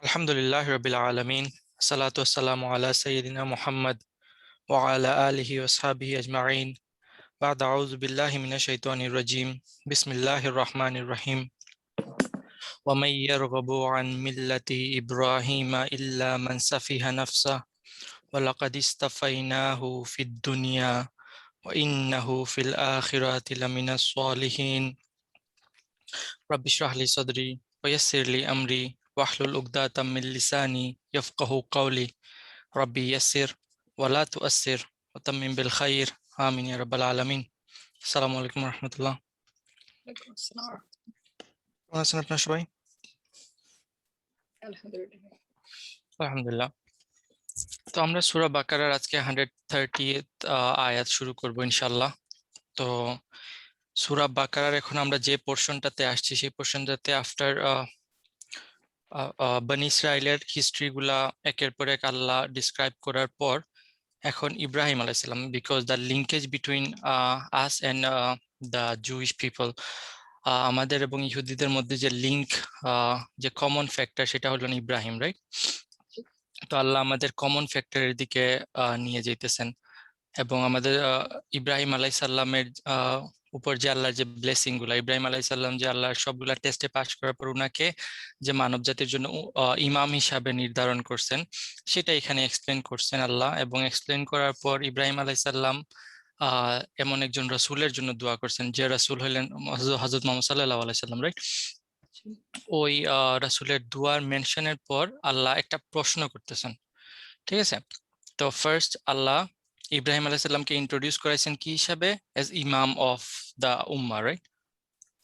আলহামদুলিল্লাহ রাব্বিল আলামিন সালাতু ওয়াসসালামু আলা সাইয়্যিদিনা মুহাম্মদ ওয়া আলা আলিহি ওয়া সাহবিহি আজমাইন বা'দ আউযু বিল্লাহি মিনাশ শাইতানির রাজীম বিসমিল্লাহির রহমানির রহিম ওয়া মান ইয়ারগহাবু আন মিল্লাতি ইব্রাহিমা ইল্লা মান সাফিহা নাফসাহু ওয়া লাকাদ ইসতাফাইনাহু ফিদ দুনিয়া ওয়া ইন্নাহু ফিল আখিরাতি লামিনাস সালিহিন রাব্বি ইশরাহ লি সাদরি ওয়া ইয়াসসির লি আমরি ওয়াহলুল উকদাতাম মিন লিসানি ইয়াফকাহু কাওলি রব্বি ইয়াসসির ওয়ালা তুআসসির ওয়া তাম্মিম বিল খাইর আমিন ইয়া রাব্বাল আলামিন। আসসালামু আলাইকুম ওয়া রাহমাতুল্লাহ। ওয়ালাইকুম আসসালাম। কেমন আছেন আপনারা সবাই? আলহামদুলিল্লাহ। আলহামদুলিল্লাহ। তো আমরা সূরা বাকারার আজকে 130th আয়াত শুরু করব ইনশাআল্লাহ। তো সূরা বাকারার এখন আমরা যে পোরশনটাতে আসছি সেই পোরশনটাতে আফটার বনি ইসরাইলের হিস্ট্রি গুলা একের পর এক আল্লাহ ডিসক্রাইব করার পর এখন ইব্রাহিম আলাইহিস সালাম, because the linkage between us and the Jewish people, আমাদের এবং ইহুদিদের মধ্যে যে লিঙ্ক, যে কমন ফ্যাক্টর, সেটা হলো ইব্রাহিম, রাইট? তো আল্লাহ আমাদের কমন ফ্যাক্টরের দিকে নিয়ে যাইতেছেন এবং আমাদের ইব্রাহিম আলাইহিস সালামের উপর যে আল্লাহর যে ব্লেসিং গুলা, ইব্রাহিম আলাইহিস সালাম যে আল্লাহর সবগুলা টেস্টে পাস করার পর উনাকে যে মানব জাতির জন্য ইমাম হিসাবে নির্ধারণ করছেন, সেটা এখানে এক্সপ্লেন করছেন আল্লাহ। এবং এক্সপ্লেন করার পর ইব্রাহিম আলাইহিস সালাম এমন একজন রাসূলের জন্য দোয়া করছেন যে রাসূল হলেন হযরত মুহাম্মদ সাল্লাল্লাহু আলাইহি সাল্লাম, রাইট? ওই রাসূলের দুয়ার মেনশনের পর আল্লাহ একটা প্রশ্ন করতেছেন, ঠিক আছে? তো ফার্স্ট আল্লাহ ইব্রাহিম আলাইহিস সালামকে ইন্ট্রোডিউস করাইছেন কি হিসাবে? এজ ইমাম অফ দা উম্মাহ, রাইট?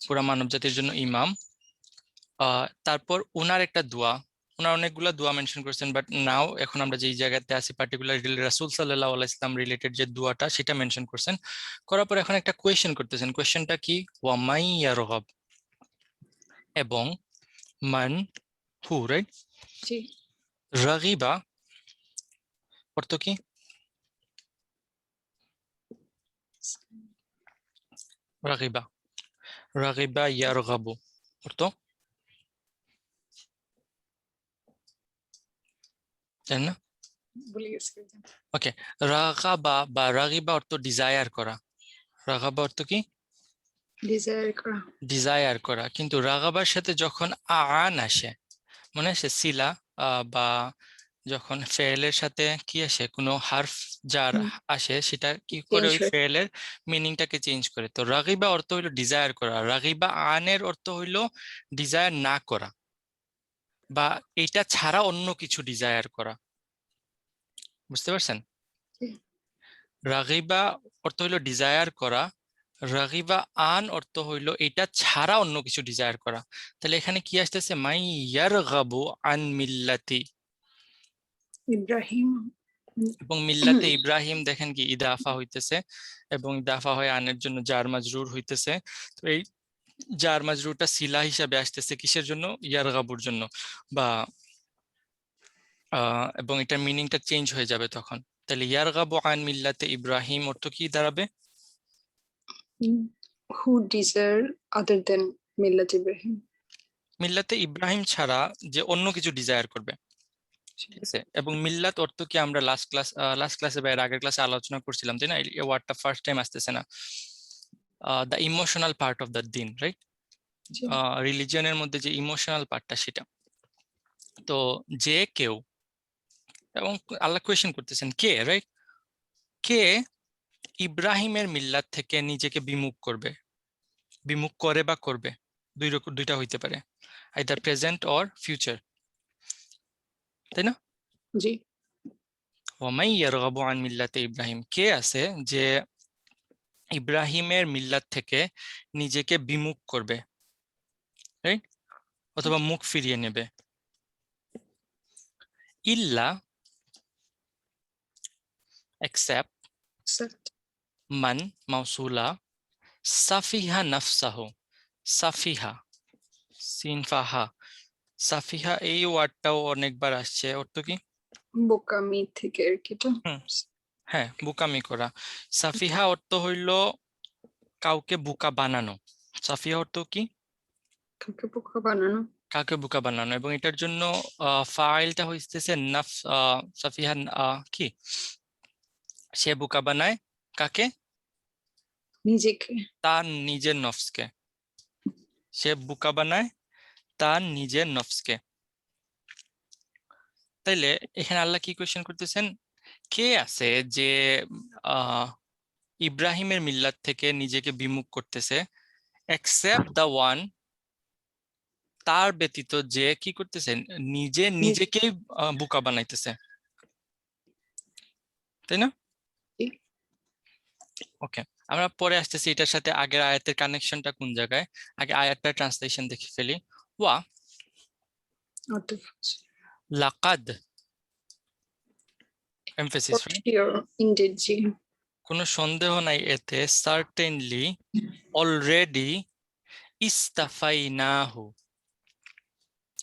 পুরা মানব জাতির জন্য ইমাম। তারপর উনার একটা দোয়া, উনার অনেকগুলা দোয়া মেনশন করছেন, বাট নাও এখন আমরা যেই জায়গাতে আছি পার্টিকুলারলি রাসূল সাল্লাল্লাহু আলাইহি সাল্লাম রিলেটেড যে দোয়াটা, সেটা মেনশন করছেন। করার পর এখন একটা কোয়েশ্চেন করতেছেন। কোয়েশ্চেনটা কি? ওয়া মাই ইয়ারগাব, এবং মান, হু, রাইট? জি। রাগিবা অর্থ কি? রাগিবা, রাগিবা ইয়ারগাবু অর্থ জানেন না? ভুলে গেছি। ওকে, রাগাবা বা রাগিবা অর্থ ডিজায়ার করা। রাগাবা অর্থ কি? ডিজায়ার করা। ডিজায়ার করা। কিন্তু রাগাবার সাথে যখন আন আসে, মনে আসে সিলা, বা যখন ফেলের সাথে কি আসে, কোনো হারফ যার আসে, সেটা কি করে ওই ফেলের মিনিংটাকে চেঞ্জ করে। তো রাগিবা অর্থ হইলো ডিজায়ার করা, রাগিবা আনের অর্থ হইলো ডিজায়ার না করা বা এটা ছাড়া অন্য কিছু ডিজায়ার করা। বুঝতে পারছেন? রাগিবা অর্থ হইলো ডিজায়ার করা, রাগিবা আন অর্থ হইলো এটা ছাড়া অন্য কিছু ডিজায়ার করা। তাহলে এখানে কি আসতেছে? মাই ইয়ারগাবু আন মিল্লাতি ইব্রাহিম, এবং মিল্লাতে ইব্রাহিম, দেখেন কি ইদাফা হইতেছে এবং ইদাফা হয়ে আনের জন্য জার মাজরুর হইতেছে। তো এই জার মাজরুরটা সিলা হিসাবে আসতেছে কিসের জন্য? ইয়ারগাবুর জন্য, বা এবং এটার মিনিংটা চেঞ্জ হয়ে যাবে তখন। তাহলে ইয়ারগাবু আন মিল্লাতে ইব্রাহিম অর্থ কি দাঁড়াবে? হু ডিজায়ার আদার দেন মিল্লাত ইব্রাহিম। মিল্লাতে ইব্রাহিম ছাড়া যে অন্য কিছু ডিজায়ার করবে, ঠিক আছে? এবং মিল্লাত অর্থ কি আমরা লাস্ট ক্লাসে বা এর আগের ক্লাসে আলোচনা করছিলাম, তাই না? এই ওয়ার্ডটা ফার্স্ট টাইম আসতেছে না। The emotional part of the দিন, রাইট? রিলিজিয়নের মধ্যে যে ইমোশনাল পার্টটা, সেটা। তো যে কেউ, এবং আল্লাহ কোয়েশ্চেন করতেছেন কে, রাইট? কে ইব্রাহিমের মিল্লাত থেকে নিজেকে বিমুখ করবে, বিমুখ করে বা করবে, দুইটা হইতে পারে, আইদার প্রেজেন্ট অর ফিউচার, তাই না? জি। ওয়ামাই ইয়ারগাবু আন মিল্লাতে ইব্রাহিম, কে আছে যে ইব্রাহিমের মিল্লাত থেকে নিজেকে বিমুখ করবে, রাইট? অথবা মুখ ফিরিয়ে নেবে। ইল্লা, except, মান মাউসুলা, সাফিহা নাফসাহু, সাফিহা, সিনফাহা, সাফিহা, এই ওয়ার্ডটাও অনেকবার আসছে। অর্থ কি? বোকামি থেকে আর কি। হ্যাঁ, বোকামি করা। সাফিহা অর্থ হইল কাউকে বোকা বানানো। সাফিহা অর্থ কি? কাউকে বোকা বানানো। কাকে বোকা বানানো, এবং এটার জন্য ফাইলটা হইতেছে সাফিহান কি সে বোকা বানায় কাকে? নিজেকে। তার নিজের নফসকে। সে বোকা বানায় তার নিজের নফসকে। তাইলে এখানে আল্লাহ কি কোয়েশ্চেন করতেছেন? কে আছে যে ইব্রাহিমের মিল্লাত থেকে নিজেকে বিমুখ করতেছে, এক্সেপ্ট দ্য ওয়ান, তার ব্যতীত যে কি করতেছেন, নিজেকেই বোকা বানাইতেছে, তাই না? ওকে, আমরা পরে আসতেছি এটার সাথে আগের আয়াতের কানেকশনটা কোন জায়গায়। আগে আয়াতটার ট্রান্সলেশন দেখে ফেলি। ওয়া লাকাদ, এমফেসিস, ইনডিড, জি। কোনো সন্দেহ নাই এতে, সার্টেনলি, অলরেডি, ইস্তাফাইনাহু।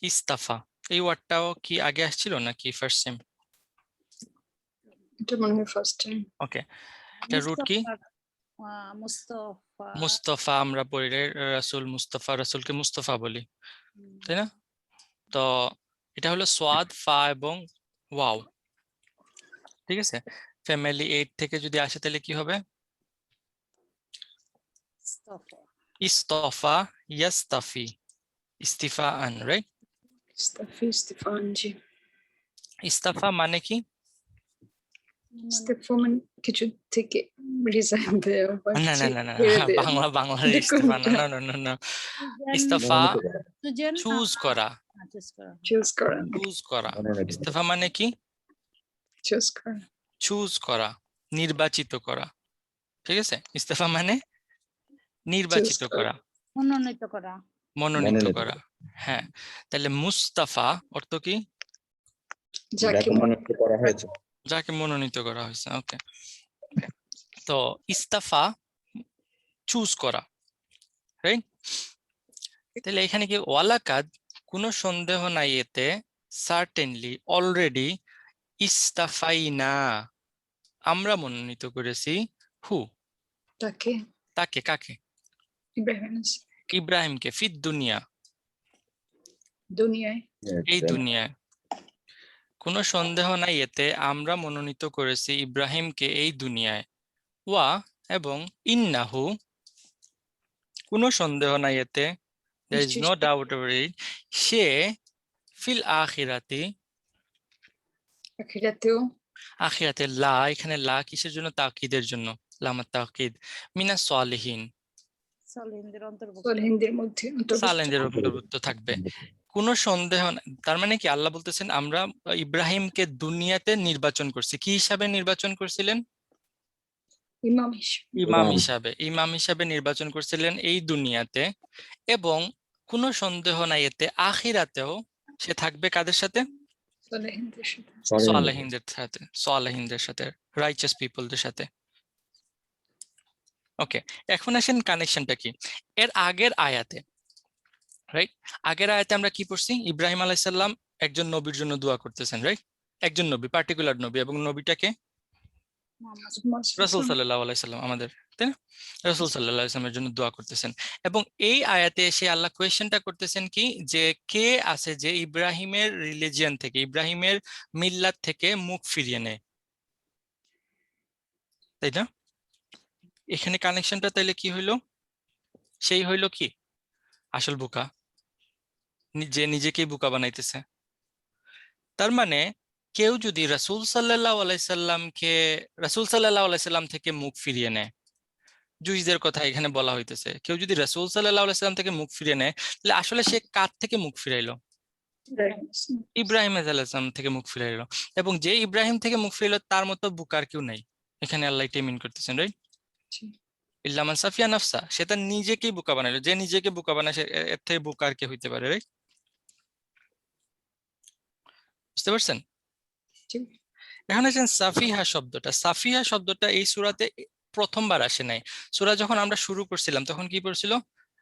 ইস্তাফা এই ওয়ার্ডটাও কি আগে আসছিল নাকি ফার্স্ট টাইম? এটা মনে হয় ফার্স্ট টাইম। ওকে, এটা রুট কি? মুস্তাফা। মুস্তফা আমরা পড়ি রাসূল মুস্তফা, রাসূলকে মুস্তফা বলি, তাই না? তো এটা হলো সোয়াদ, ফা এবং ওয়াও, ঠিক আছে? ফ্যামিলি 8 থেকে যদি আসে তাহলে কি হবে? ইস্তফা, ইয়াস্তাফি, ইস্তিফাআন, রাইট? ইস্তিফান, জি। ইস্তাফা মানে কি? ইস্তিফা মানে কিছু থেকে রিজাইন দেওয়া বা না না কিছু না না ছেড়ে দেওয়া। বাংলার এটা ইস্তিফা না, কোনটা? না না না। ইস্তফা চুজ করা, চুজ করা, চুজ করা। ইস্তফা মানে কি? চুজ করা, চুজ করা, নির্বাচিত করা, ঠিক আছে? ইস্তফা মানে নির্বাচিত করা, মনোনীত করা, মনোনীত করা। হ্যাঁ, তাহলে মুস্তাফা অর্থ কি? যাকে মনোনীত করা হয়েছে। যাকে মনোনীত করা হয়েছে। ওকে, তো ইস্তাফা চুজ করা, রাইট? তাহলে এখানে কি ওয়ালাকাদ, কোনো সন্দেহ নাই এতে, সার্টেনলি, অলরেডি, ইস্তাফাইনা, আমরা মনোনীত করেছি, হু, তাকে, তাকে, কাকে? ইব্রাহিম, ইব্রাহিমকে, ফিদ দুনিয়া, দুনিয়ায়, এই দুনিয়ায়। কোনো সন্দেহ নাই এতে, আমরা মনোনীত করেছি ইব্রাহিমকে এই দুনিয়ায়। ওয়া এবং ইন্নাহু, কোনো সন্দেহ নাই এতে, there is no doubt about it, সে ফিল আখিরাতি, আখিরাতেও, আখিরাতে, লা এখানে লা কিসের জন্য? তাকিদের জন্য, লামা তাকিদ, মিনাস সালিহিন, সলিহিনদের অন্তর্ভুক্ত, সলিহিনদের মধ্যে সালেনদের অন্তর্ভুক্ত থাকবে। কোনো সন্দেহ নাই। তার মানে কি আল্লাহ বলতেছেন আমরা ইব্রাহিমকে দুনিয়াতে নির্বাচন করছি। কি হিসাবে নির্বাচন করছিলেন? ইমাম হিসেবে, ইমাম হিসাবে নির্বাচন করছিলেন এই দুনিয়াতে, এবং কোনো সন্দেহ নাই এতে আখিরাতেও সে থাকবে কাদের সাথে? সলিহিনদের সাথে। সালেহিনদের সাথে, রাইচাস পিপলদের সাথে। ওকে, এখন আসেন কানেকশনটা কি এর আগের আয়াতে, রাইট? আগের আয়াতে আমরা কি পড়ছি? ইব্রাহিম আলাইহিস সালাম একজন নবীর জন্য দোয়া করতেছেন, রাইট? একজন নবী, পার্টিকুলার নবী, এবং নবীটাকে রাসূল সাল্লাল্লাহু আলাইহি সাল্লাম, আমাদের, তাই না? রাসূল সাল্লাল্লাহু আলাইহি সাল্লামের জন্য দোয়া করতেছেন, এবং এই আয়াতে এসে আল্লাহ কোয়েশ্চেনটা করতেছেন কি, যে কে আছে যে ইব্রাহিমের রিলিজিয়ন থেকে, ইব্রাহিমের মিল্লাত থেকে মুখ ফিরিয়ে নেয়, তাই না? এখানে কানেকশনটা তাইলে কি হইলো? সেই হইলো কি আসল বোকা, যে নিজেকেই বোকা বানাইতেছে। তার মানে কেউ যদি রাসূল সাল্লাল্লাহু আলাইহি সাল্লাম থেকে মুখ ফিরিয়ে নেয়, জুইসদের কথা এখানে বলা হইতেছে, কেউ যদি রাসূল সাল্লাল্লাহু আলাইহি সাল্লাম থেকে মুখ ফিরিয়ে নেয়, তাহলে আসলে সে কার থেকে মুখ ফিরাইলো? ইব্রাহিম আলাইহিস সালাম থেকে মুখ ফিরাইলো। এবং যে ইব্রাহিম থেকে মুখ ফিরাইলো তার মতো বোকার কেউ নাই, এখানে আল্লাহ এটাই মিন করতেছেন, রাইট? ইল্লা মান সাফিয়া নাফসা, সে তার নিজেকেই বোকা বানাইলো। যে নিজেকে বোকা বানায় সে এর থেকে বোকা আর কে হইতে পারে, রাইট? বুঝতে পারছেন? এখন আসেন সাফিহা শব্দটা। সাফিহা শব্দটা এই সূরাতে প্রথমবার আসে নাই। সূরা যখন আমরা শুরু করছিলাম তখন কি পড়ছিল?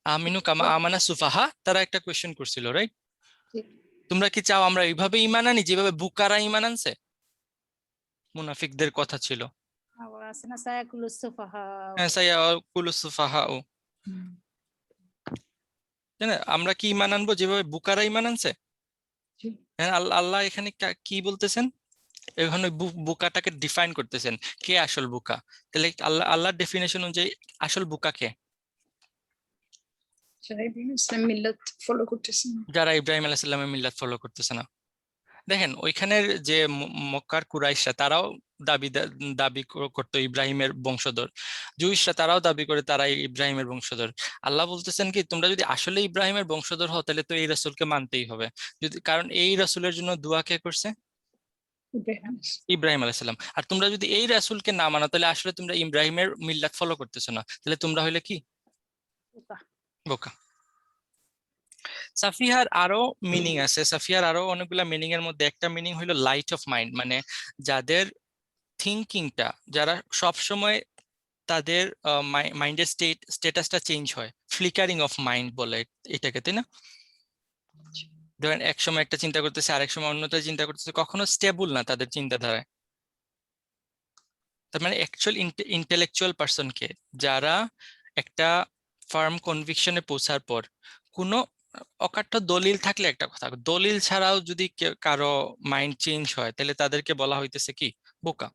আমিনু কামা আমানা সুফাহা, তারা একটা কোয়েশ্চেন করছিল, রাইট? তোমরা কি চাও আমরা এইভাবে ঈমান আনি যেভাবে বুকারা ঈমান আনছে? মুনাফিকদের কথা ছিল। আবার আছে না সায়াকুলুস সুফাহা, হ্যাঁ, সায়াকুলুস সুফাহা। তাই না? আমরা কি ঈমান আনবো যেভাবে বুকারা ঈমান আনছে? জি। হ্যাঁ, আল্লাহ এখানে কি বলতেছেন? এখানে বুকাটাকে ডিফাইন করতেছেন, কে আসল বুকা। তাহলে আল্লাহর ডেফিনেশন অনুযায়ী আসল বুকা কে? যারা ইব্রাহিম ইসলাম মিল্লাত ফলো করতেছেন। যারা ইব্রাহিম আলাইহিস সালামের মিল্লাত ফলো করতেছে না। দেখেন ওইখানের যে মক্কার কুরাইশরা, তারাও দাবি করতো ইব্রাহিমের বংশধর। জুইশরা তারাও দাবি করে তারা ইব্রাহিমের বংশধর। আল্লাহ বলতেছেন কি, তোমরা যদি আসলে ইব্রাহিমের বংশধর হও তাহলে তো এই রাসূলকে মানতেই হবে। কারণ এই রাসূলের জন্য দোয়া কে করছে? ইব্রাহিম ইব্রাহিম আলাইহিস সালাম। আর তোমরা যদি এই রাসূলকে না মানো তাহলে আসলে তোমরা ইব্রাহিমের মিল্লাত ফলো করতেছো না, তাহলে তোমরা হইলে কি? বোকা। বোকা। সাফিহার আরো মিনিং আছে, সাফিহার আরো অনেকগুলা মিনিং এর মধ্যে একটা মিনিং হলো লাইট অফ মাইন্ড, মানে যাদের থিঙ্কিংটা, যারা সব সময় তাদের মাইন্ডের স্টেটাসটা চেঞ্জ হয়, ফ্লিকারিং অফ মাইন্ড বলে এটাকে, তাই না? ধরেন এক সময় একটা চিন্তা করতেছে, আরেক সময় অন্যটা চিন্তা করতেছে, কখনো স্টেবল না তাদের চিন্তাধারায়। তার মানে অ্যাকচুয়াল ইন্টেলেকচুয়াল পার্সনকে, যারা একটা ফার্ম কনভিকশনে পৌঁছার পর কোনো অকাট্য দলিল থাকলে একটা কথা, দলিল ছাড়াও যদি কারো মাইন্ড চেঞ্জ হয় তাহলে তাদেরকে বলা হইতেছে কি? বোকা।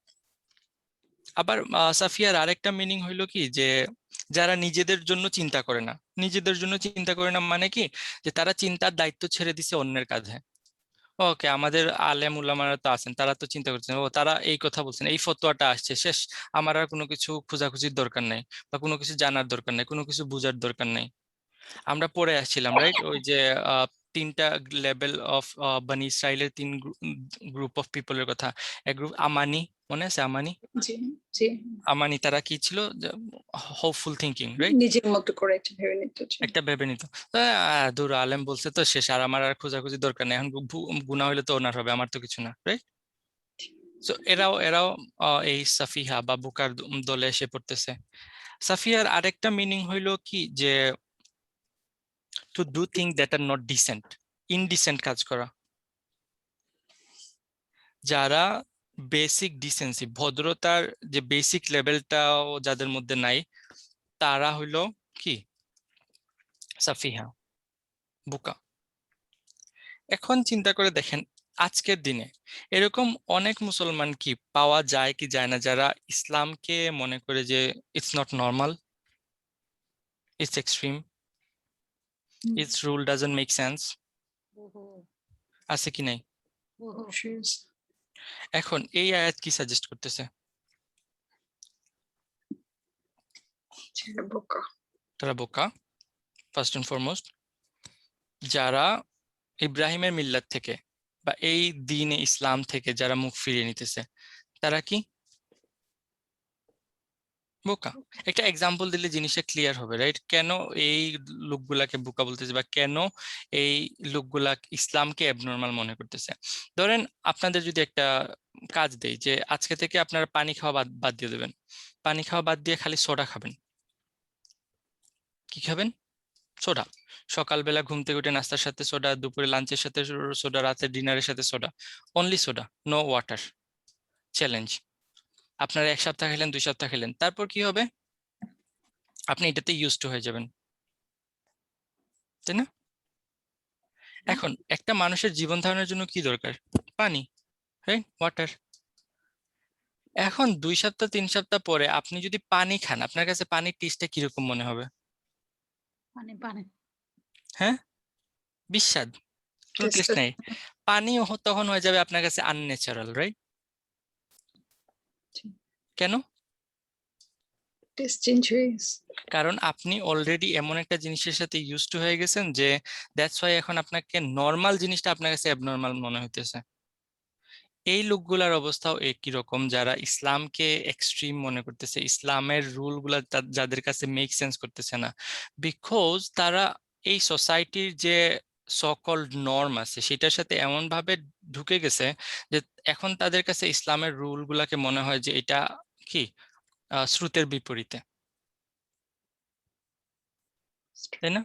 আবার সাফিয়ার আরেকটা মিনিং হইলো কি, যে যারা নিজেদের জন্য চিন্তা করে না। নিজেদের জন্য চিন্তা করে না মানে কি, যে তারা চিন্তার দায়িত্ব ছেড়ে দিছে অন্যের কাঁধে। ওকে, আমাদের আলেম উলামারা তো আছেন, তারা তো চিন্তা করছেন, ও তারা এই কথা বলছেন, এই ফতোয়াটা আসছে, শেষ, আমার আর কোনো কিছু খোঁজাখুঁজির দরকার নেই, বা কোনো কিছু জানার দরকার নেই, কোনো কিছু বুঝার দরকার নেই। আমরা পড়ে আসছিলাম রাইট, ওই যে তিনটা লেভেল অফ বানি ইসরাইলের তিন গ্রুপ অফ পিপলের কথা। এক গ্রুপ আমানি, মনে আছে আমানি? জি জি। আমানি তারা কি ছিল? Hopeful thinking, right? নিজের মতো করে একটা ভেবে নিত। একটা ভেবে নিত, দূর আলেম বলছে তো শেষ, আর আমার আর খোঁজাখুঁজি দরকার নেই, এখন গুনাহ হইলে তো ওনার হবে, আমার তো কিছু না, রাইট? তো এরাও এরাও এই সাফিহা বা বুকার দলে এসে পড়তেছে। সাফিয়ার আরেকটা মিনিং হইলো কি, যে to do thing that are not decent, indecent কাজ করা। যারা বেসিক ডিসেন্সি, ভদ্রতার যে বেসিক লেভেলটাও যাদের মধ্যে নাই, তারা হইলো কি? সাফিহা, বুকা। এখন চিন্তা করে দেখেন, আজকের দিনে এরকম অনেক মুসলমান কি পাওয়া যায় কি যায় না, যারা ইসলামকে মনে করে যে it's not normal, it's extreme, it's rule doesn't make sense. বহু আছে কি নাই? বহু এখন এই আয়াত কি সাজেস্ট করতেছে? বোকা। তারা বোকা, ফার্স্ট এন্ড ফরমোস্ট। যারা ইব্রাহিমের মিল্লাত থেকে বা এই দ্বীনে ইসলাম থেকে যারা মুখ ফিরিয়ে নিতেছে, তারা কি? বোকা। একটা এক্সাম্পল দিলে জিনিসটা ক্লিয়ার হবে, রাইট? কেন এই লোকগুলাকে বোকা বলতেছে, বা কেন এই লোকগুলা ইসলামকে অ্যাবনর্মাল মনে করতেছে। ধরেন আপনাদের যদি একটা কাজ দেই, যে আজকে থেকে আপনারা পানি খাওয়া বাদ দিয়ে দেবেন, পানি খাওয়া বাদ দিয়ে খালি সোডা খাবেন। কি খাবেন? সোডা। সকালবেলা ঘুম থেকে উঠে নাস্তার সাথে সোডা, দুপুরে লাঞ্চের সাথে সোডা, রাতে ডিনারের সাথে soda, only soda, no water. Challenge. আপনারা 1 সপ্তাহ খেলেন, 2 সপ্তাহ খেলেন, তারপর কি হবে? আপনি এটাতে ইউজ টু হয়ে যাবেন, তাই না? এখন একটা মানুষের জীবন ধারণের জন্য কি দরকার? পানি, রাইট? ওয়াটার। এখন 2 সপ্তাহ 3 সপ্তাহ পরে আপনি যদি পানি খান, আপনার কাছে পানির টেস্টটা কিরকম মনে হবে? পানি পানি হ্যাঁ, বিস্বাদ, কোনো টেস্ট নাই। পানি তখন হয়ে যাবে আপনার কাছে আনন্যাচারাল, রাইট? কেন? টেস্ট চেঞ্জ হয়ে গেছে। কারণ আপনি অলরেডি এমন একটা জিনিসের সাথে ইউজ টু হয়ে গেছেন, যে দ্যাটস ওয়াই এখন আপনাকে নর্মাল জিনিসটা আপনার কাছে অ্যাবনর্মাল মনে হইতেছে। এই লোকগুলার অবস্থাও একই রকম, যারা ইসলামকে এক্সট্রিম মনে করতেছে, ইসলামের রুল গুলা যাদের কাছে মেক সেন্স করতেছে না, বিকজ তারা এই সোসাইটির যে সকল্ড নর্ম আছে সেটার সাথে এমন ভাবে ঢুকে গেছে, যে এখন তাদের কাছে ইসলামের রুল গুলাকে মনে হয় যে এটা কি শ্রুতের বিপরীতে, তাই না?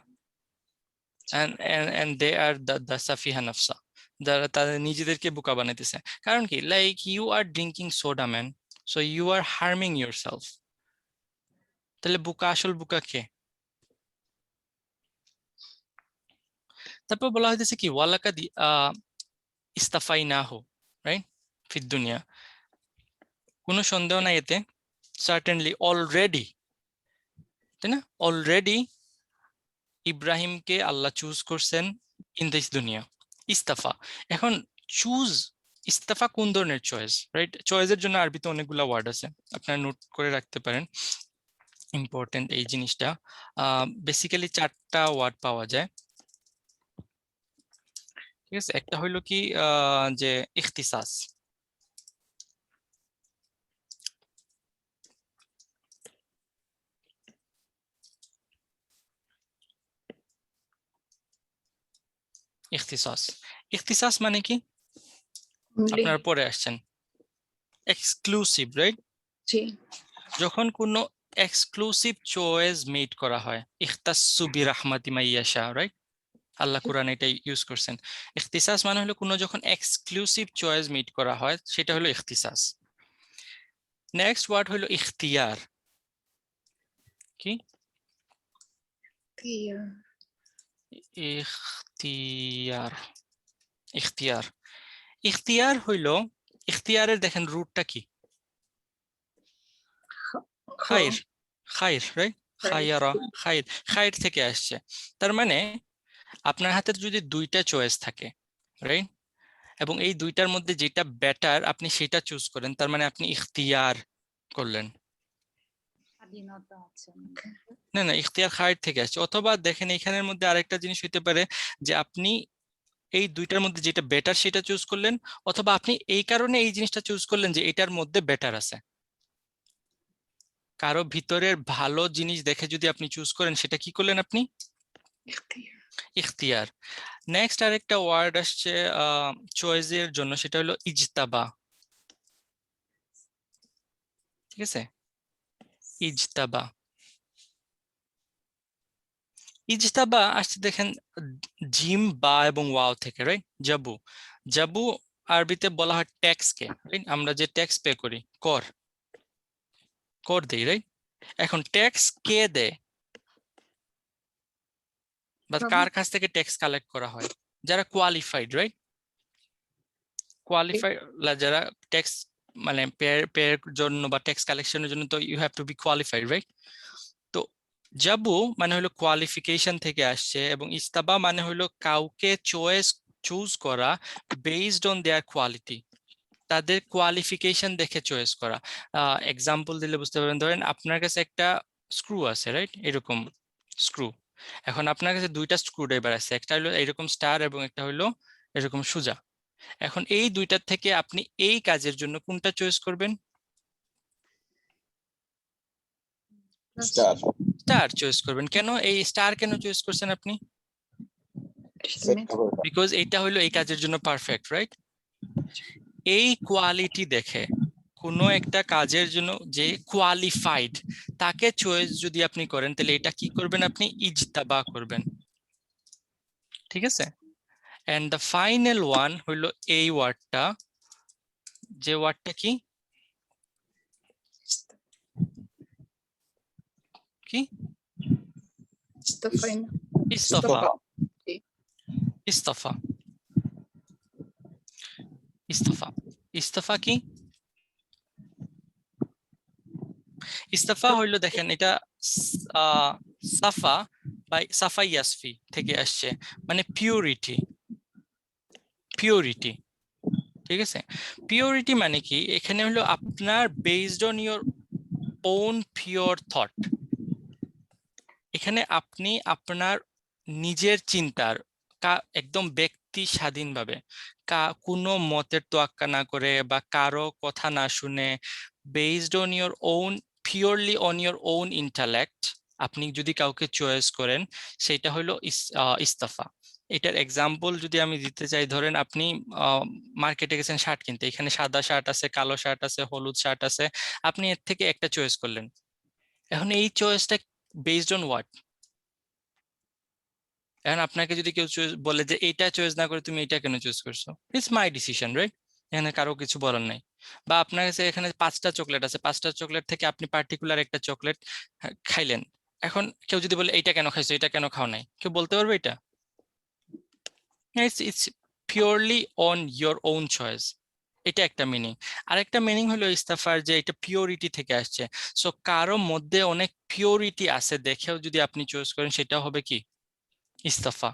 and they are the safiha nafsa, যারা তাদের নিজেদেরকে বোকা বানাইতেছে। কারণ কি, like you are drinking soda man, so you are harming yourself. তাহলে বোকা, আসল বোকা কে? তারপর বলা হইতেছে কি ওয়ালাকাদ ইস্তাফাইনাহু, রাইট, ফিদ দুনিয়া। কোনো সন্দেহ নাই এতে, সার্টেনলি অলরেডি, তাই না, অলরেডি ইব্রাহিমকে আল্লাহ চুজ করছেন ইন দিস দুনিয়া। ইস্তাফা, এখন চুজ, ইস্তাফা কোন ধরনের চয়েস, রাইট? চয়েসের জন্য আরবিতে অনেকগুলা ওয়ার্ড আছে, আপনারা নোট করে রাখতে পারেন, ইম্পর্টেন্ট এই জিনিসটা। বেসিক্যালি 4টা ওয়ার্ড পাওয়া যায়, ঠিক আছে? একটা হইলো কি যে ইখতিসাস, ইখতিসাস, ইখতিসাস মানে কি Only. আপনারা পড়ে আসছেন, এক্সক্লুসিভ, রাইট? জি। যখন কোনো এক্সক্লুসিভ চয়েস মেড করা হয়, ইখতাসসু বিরাহমাতি মাইয়াশা, রাইট? আল্লাহ কোরআন এটাই ইউজ করছেন। ইখতিসাস মানে হলো কোনো যখন এক্সক্লুসিভ চয়েস মেড করা হয় সেটা হলো ইখতিসাস। নেক্সট ওয়ার্ড হলো ইখতিয়ার। কি? Yeah. ইখতিয়ার, ইখতিয়ার, ইখতিয়ার হইলো, ইখতিয়ারের দেখেন রুটটা কি? খাইর, খাইর, রাইট? খাইয়ারা, খাইর, খাইর থেকে আসছে। তার মানে আপনার হাতে যদি 2টা চয়েস থাকে, রাইট, এবং এই 2টার মধ্যে যেটা বেটার আপনি সেটা চুজ করেন, তার মানে আপনি ইখতিয়ার করলেন। স্বাধীনতা আছে। না না, ইখতিয়ার খায়ের থেকে আসছে। অথবা দেখেন এখানের মধ্যে আরেকটা জিনিস হইতে পারে যে আপনি এই 2টার মধ্যে যেটা বেটার সেটা চুজ করলেন, অথবা আপনি এই কারণে এই জিনিসটা চুজ করলেন যে এটার মধ্যে বেটার আছে। কারো ভিতরের ভালো জিনিস দেখে যদি আপনি চুজ করেন সেটা কি করলেন আপনি? ইখতিয়ার। নেক্সট আরেকটা ওয়ার্ড আসছে চয়েসের জন্য, সেটা হলো ইজতাবা, ঠিক আছে? ইজতাবা, ইজতাবা আসছে দেখেন জিম, বা এবং ওয়াও থেকে, রাইট? জাবু, জাবু আরবিতে বলা হয় ট্যাক্স কে, রাইট? আমরা যে ট্যাক্স পে করি, কর, কর দেই, রাইট? এখন ট্যাক্স কে দেয় বা কার কাছ থেকে ট্যাক্স কালেক্ট করা হয়? যারা কোয়ালিফাইড, রাইট? কোয়ালিফাইড যারা ট্যাক্স মানে পে জন্য বা ট্যাক্স কালেকশনের জন্য, তো you have to be qualified, right? তো জাবু মানে হলো কোয়ালিফিকেশন থেকে আসছে, এবং ইস্তাবা মানে হলো কাউকে চুজ করা বেসড অন দেয়ার কোয়ালিটি, তাদের কোয়ালিফিকেশন দেখে চয়েস করা। এক্সাম্পল দিলে বুঝতে পারবেন, ধরেন আপনার কাছে একটা স্ক্রু আছে, রাইট? এরকম স্ক্রু। এখন আপনার কাছে 2টা স্ক্রু ড্রাইভার আছে, একটা হলো এরকম স্টার এবং একটা হলো এরকম সোজা। এখন এই 2টার থেকে আপনি এই কাজের জন্য কোনটা চয়েস করবেন? স্টার চয়েস করবেন। কেন এই স্টার কেন চয়েস করছেন আপনি? বিকজ এটা হলো এই কাজের জন্য পারফেক্ট, রাইট? এই কোয়ালিটি দেখে কোনো একটা কাজের জন্য যে কোয়ালিফাইড তাকে চয়েস যদি আপনি করেন, তাহলে এটা কি করবেন? আপনি ইজতাবা করবেন, ঠিক আছে? এন্ড দ্য ফাইনাল ওয়ান হলো এই ওয়ার্ডটা, যে ওয়ার্ডটা কি কি? Istafa. ইস্তফা, ইস্তফা, ইস্তফা, ইস্তফা কি? ইস্তফা হইলো দেখেন এটা সাফা বা সাফা ইয়াসফি থেকে আসছে, মানে পিউরিটি, পিউরিটি, ঠিক আছে? পিউরিটি মানে কি? এখানে হলো আপনার based on your own pure thought, এখানে আপনি আপনার নিজের চিন্তার একদম ব্যক্তি স্বাধীনভাবে কোনো মতের তোয়াক্কা না করে বা কারো কথা না শুনে, based on your own, purely on your own intellect আপনি যদি কাউকে চয়েস করেন, সেটা হলো ইস্তফা। এটার এক্সাম্পল যদি আমি দিতে চাই, ধরেন আপনি মার্কেটে গেছেন শার্ট কিনতে, এখানে সাদা শার্ট আছে, কালো শার্ট আছে, হলুদ শার্ট আছে, আপনি এর থেকে একটা চয়েস করলেন। এখন এই চয়েসটা বেসড অন হোয়াট? এখন আপনাকে যদি কেউ বলে যে এইটা চয়েস না করে তুমি এটা কেন চুজ করছো, ইটস মাই ডিসিশন, রাইট? এখানে কারো কিছু বলার নাই। বা আপনার কাছে এখানে 5টা চকলেট আছে, 5টা চকলেট থেকে আপনি পার্টিকুলার একটা চকলেট খাইলেন, এখন কেউ যদি বলে এইটা কেন খাইছো, এটা কেন খাও নাই, কেউ বলতে পারবে এটা? It's purely on your own choice. এটা একটা মিনিং। আরেকটা মিনিং হলো ইস্তাফার যে এটা পিওরিটি থেকে আসছে। সো কারো মধ্যে অনেক পিওরিটি আছে দেখেও যদি আপনি চুজ করেন সেটা হবে কি ইস্তাফা।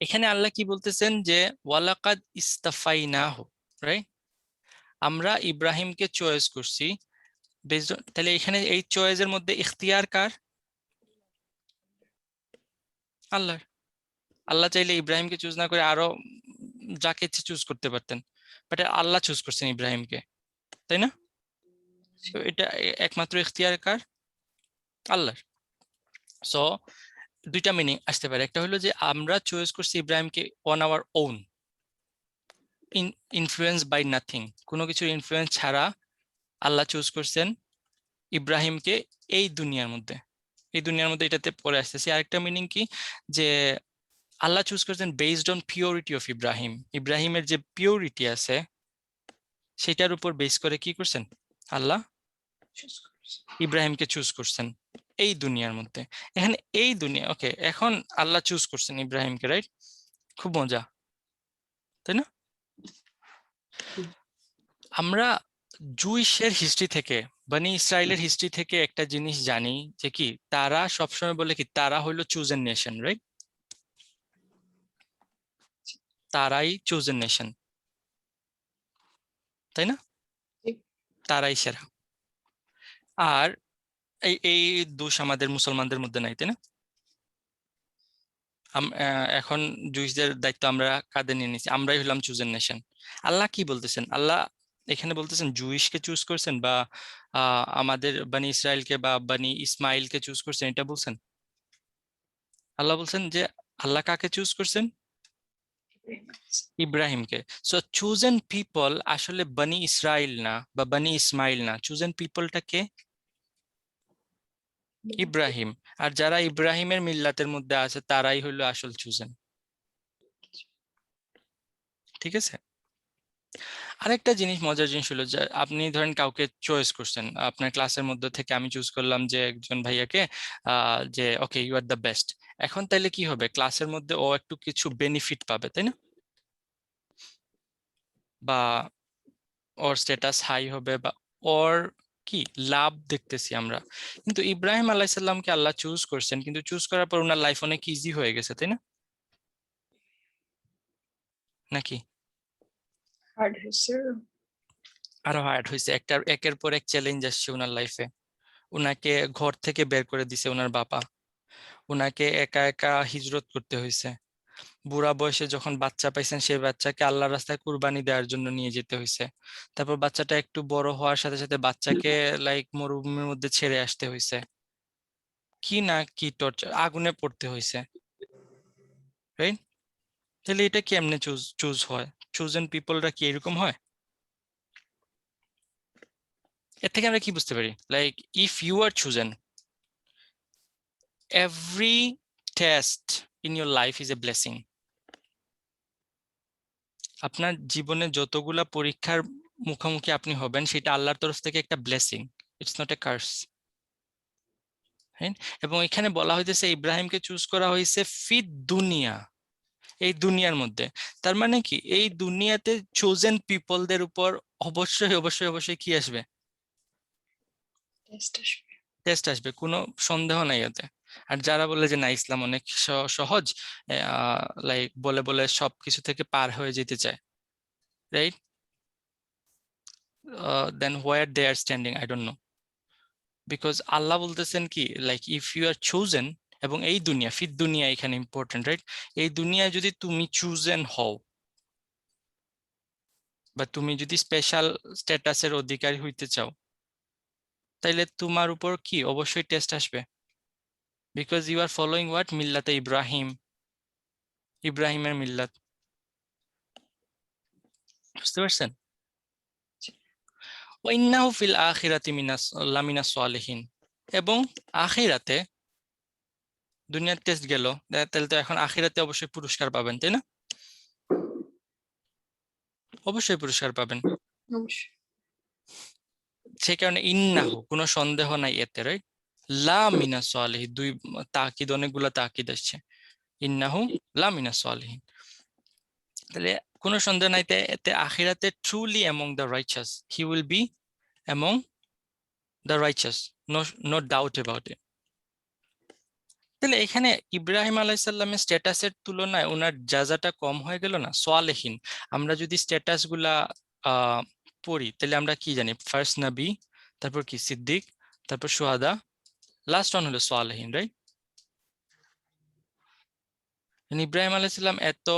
এখানে আল্লাহ কি বলতেছেন যে ওয়ালাকাদ ইস্তাফাইনাহু, রাইট? আমরা ইব্রাহিমকে চয়েস করছি। তাহলে এখানে এই চয়েসের মধ্যে ইখতিয়ার কার? আল্লাহর। আল্লাহ চাইলে ইব্রাহিমকে চুজ না করে আরো যাকে ইচ্ছে চুজ করতে পারতেন, বাট আল্লাহ চুজ করছেন ইব্রাহিমকে, তাই না? So এটা একমাত্র ইখতিয়ার কার? আল্লাহর। সো দুইটা মিনিং আসতে পারে, একটা হলো যে আমরা চয়েস করছি ইব্রাহিমকে on our own, influence by nothing, কোনো কিছুর ইনফ্লুয়েন্স ছাড়া আল্লাহ চুজ করছেন ইব্রাহিমকে এই দুনিয়ার মধ্যে। এই দুনিয়ার মধ্যে এটাতে পরে আসতেছি। আরেকটা মিনিং কি যে আল্লাহ চুজ করছেন based on purity of Ibrahim. ইব্রাহিমের যে পিওরিটি আছে সেটার উপর বেস করে কি করছেন আল্লাহ ইব্রাহিমকে চুজ করছেন এই দুনিয়ার মধ্যে। এখানে এই দুনিয়া, ওকে, এখন আল্লাহ চুজ করছেন ইব্রাহিমকে, রাইট? খুব মজা, তাই না? আমরা জুইশের হিস্ট্রি থেকে, বনি ইসরায়েলের হিস্ট্রি থেকে একটা জিনিস জানি যে কি তারা সবসময় বলে কি তারা হইলো চুজেন নেশন, রাইট? তারাই চুজেন নেশন, তাই না? তারাই সেরা। আর এই দোষ আমাদের মুসলমানদের মধ্যে নাই, তাই না? এখন জুইসদের দায়িত্ব আমরা কাঁধে নিয়ে নিছি, আমরাই হলাম চুজেন নেশন। আল্লাহ কি বলতেছেন? আল্লাহ এখানে বলতেছেন জুইশকে চুজ করছেন বা আমাদের বানি ইসরায়েলকে বা বানি ইসমাইলকে চুজ করছেন, এটা বলছেন? আল্লাহ বলছেন যে আল্লাহ কাকে চুজ করছেন? ইব্রাহিমকে। সো চুজেন পিপল আসলে বানি ইসরায়েল না বা বানি ইসমাইল না, চুজেন পিপলটা কে? ইব্রাহিম। আর যারা ইব্রাহিমের মিল্লাতের মধ্যে আছে তারাই হলো আসল চুজেন, ঠিক আছে? আরেকটা জিনিস, মজার জিনিস হলো যে আপনি ধরেন কাউকে চয়েস করছেন আপনার ক্লাসের মধ্যে থেকে, আমি চুজ করলাম যে একজন ভাইয়াকে যে okay you are the best. এখন তাইলে কি হবে, ক্লাসের মধ্যে ও একটু কিছু বেনিফিট পাবে, তাই না? বা ওর স্ট্যাটাস হাই হবে বা ওর কি লাভ দেখতেছি আমরা। কিন্তু ইব্রাহিম আলাইসাল্লামকে আল্লাহ চুজ করছেন, কিন্তু চুজ করার পর ওনার লাইফ অনেক ইজি হয়ে গেছে, তাই না? নাকি হার্ড হয়েছে। আরো হার্ড হয়েছে? একের পর এক চ্যালেঞ্জ আসছে ওনার লাইফে। ওনাকে ঘর থেকে বের করে দিছে ওনার বাবা, ওনাকে একা একা হিজরত করতে হয়েছে, বুড়া বয়সে যখন বাচ্চা পাইছেন সেই বাচ্চাকে আল্লাহর রাস্তায় কুরবানি দেওয়ার জন্য নিয়ে যেতে হয়েছে। তারপর বাচ্চাটা একটু বড় হওয়ার সাথে সাথে বাচ্চাকে লাইক মরুভূমির মধ্যে ছেড়ে আসতে হয়েছে, কি না কি টর্চার, আগুনে পড়তে হয়েছে, রাইট? তাহলে এটা কেমনে চুজ হয়? চুজেন পিপলরা কি এরকম হয়? এর থেকে আমরা কি বুঝতে পারি? Like if you are chosen, every test in your life is a blessing. আপনার জীবনে যতগুলা পরীক্ষার মুখোমুখি আপনি হবেন সেটা আল্লাহর তরফ থেকে একটা blessing, it's not a curse, হ্যাঁ? এবং এখানে বলা হইতেছে ইব্রাহিমকে চুজ করা হয়েছে ফিদ দুনিয়া, এই দুনিয়ার মধ্যে। তার মানে কি এই দুনিয়াতে চোজেন পিপলদের উপর অবশ্যই অবশ্যই অবশ্যই কি আসবে? টেস্ট আসবে, কোনো সন্দেহ নাই এতে। আর যারা বলে যে না ইসলাম অনেক সহজ, লাইক বলে বলে সবকিছু থেকে পার হয়ে যেতে চায়, right? Then where they are standing I don't know. Because Allah বলতেছেন কি like if you are chosen, এবং এই দুনিয়া ফিদ দুনিয়া এখানে ইম্পর্টেন্ট, রাইট? এই দুনিয়ায় যদি তুমি চুজেন হও বা তুমি যদি স্পেশাল স্ট্যাটাসের অধিকারী হইতে চাও, তাইলে তোমার উপর কি অবশ্যই টেস্ট আসবে। Because you are following what? মিল্লাতে ইব্রাহিম, ইব্রাহিমের মিল্লাত। বুঝতে পারছেন? ওয়াইন্নাহু ফিল আখিরাতি লামিনাস সালিহিন, এবং আখিরাতে, দুনিয়ার টেস্ট গেল, তাহলে তো এখন আখিরাতে অবশ্যই পুরস্কার পাবেন, তাই না? অবশ্যই পুরস্কার পাবেন। অবশ্যই। সেই কারণে ইন্নাহু, কোনো সন্দেহ নাই এতে, রাইট? লা মিনাস সালিহিন, দুই তাকিদ, অনেকগুলা তাকিদ আসছে। ইন্নাহু লা মিনাস সালিহিন, তাহলে কোনো সন্দেহ নাই এতে আখিরাতে truly among the righteous, he will be among the righteous, no doubt about it. তাহলে এখানে ইব্রাহিম আলাইসাল্লামের স্ট্যাটাসের তুলনায় ওনার জাজাটা কম হয়ে গেল না? সোয়ালেহীন, আমরা যদি স্ট্যাটাস গুলা পড়ি তাহলে আমরা কি জানি? ফার্স্ট নবী, তারপর কি সিদ্দিক, তারপর সুহাদা, লাস্ট ওয়ান হলো সোয়ালেহীন, রাইট? ইব্রাহিম আলাইসাল্লাম এত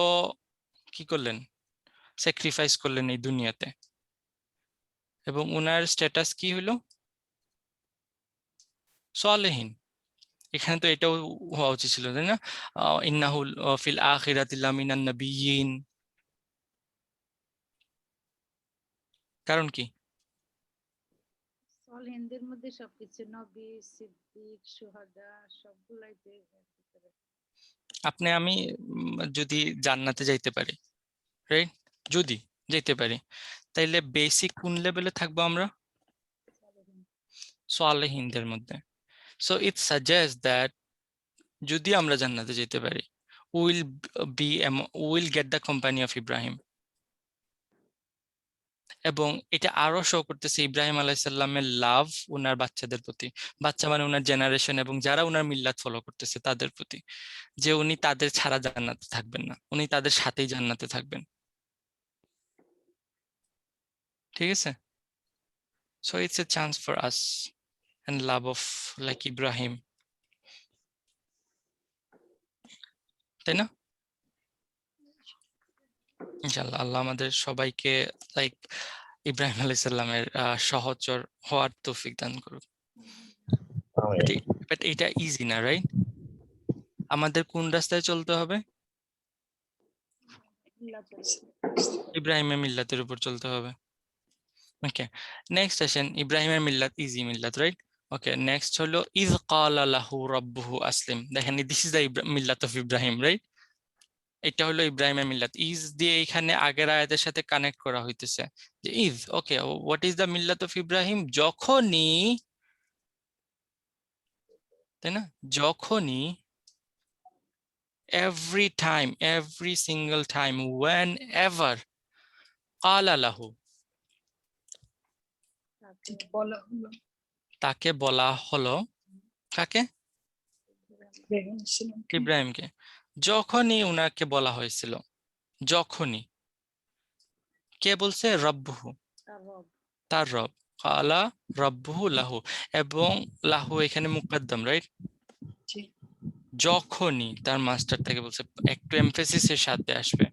কি করলেন? স্যাক্রিফাইস করলেন এই দুনিয়াতে, এবং ওনার স্ট্যাটাস কি হলো? সোয়ালেহীন। এখানে তো এটাও হওয়া উচিত ছিল, তাই না? ইন্নাহুল ফিল আখিরাতি লামিনান নাবিয়্যিন। কারণ কি? সলিহিনদের মধ্যে সবকিছু নবী, সিদ্দিক, সুহাদা সবগুলাই তো এর ভিতরে। আপনি আমি যদি জান্নাতে যাইতে পারি, রাইট, যদি যেতে পারি, তাইলে বেসিক কোন লেভেলে থাকবো আমরা? সলিহিন। সালেহিনদের মধ্যে। সো ইট সাজেস্ট দ্যাট যদি আমরা জান্নাতে যেতে পারি, will be will get the company of Ibrahim. এবং এটা আরো শো করতেছে ইব্রাহিম আলাইসাল্লামের লাভ ওনার বাচ্চাদের প্রতি, বাচ্চা মানে ওনার জেনারেশন এবং যারা ওনার মিল্লাত ফলো করতেছে তাদের প্রতি, যে উনি তাদের ছাড়া জান্নাতে থাকবেন না, উনি তাদের সাথেই জান্নাতে থাকবেন। ঠিক আছে? So it's a chance for us and love of like Ibrahim, তাই না? ইনশাআল্লাহ আল্লাহ আমাদের সবাইকে লাইক ইব্রাহিম আলাইহিস সালামের সহচর হওয়ার তৌফিক দান করুক। বাট এটা ইজি না, রাইট? আমাদের কোন রাস্তায় চলতে হবে? ইব্রাহিমের মিল্লাতের উপর চলতে হবে। ওকে, নেক্সট আসেন, ইব্রাহিমের মিল্লাত ইজি মিল্লাত, রাইট? ওকে, নেক্সট হলো ইয ক্বালা লাহু রাব্বুহু আসলিম। দেখেন, this is the Millat of Ibrahim, right? এটা হলো ইব্রাহিমের মিল্লাত। ইজ দিয়ে এখানে আগের আয়াতের সাথে কানেক্ট করা হইতেছে যে is, okay, what is the Millat of Ibrahim? যখনই, তাই না, যখনই, every time, every single time, whenever قال له, বলা হলো তাকে বলা হলো, কাকে? ইব্রাহিম আলাইহিসসালামকে। ইব্রাহিমকে। যখনই উনাকে বলা হয়েছিল, যখনই, কে বলছে? রব্বুহু, তার রব। তার রব। কালা রব্বুহু লাহু, এবং লাহু এখানে মুকদ্দম, রাইট? জি। যখনই, তার মাস্টার থেকে বলছে, একটু এমফেসিসের সাথে আসবে।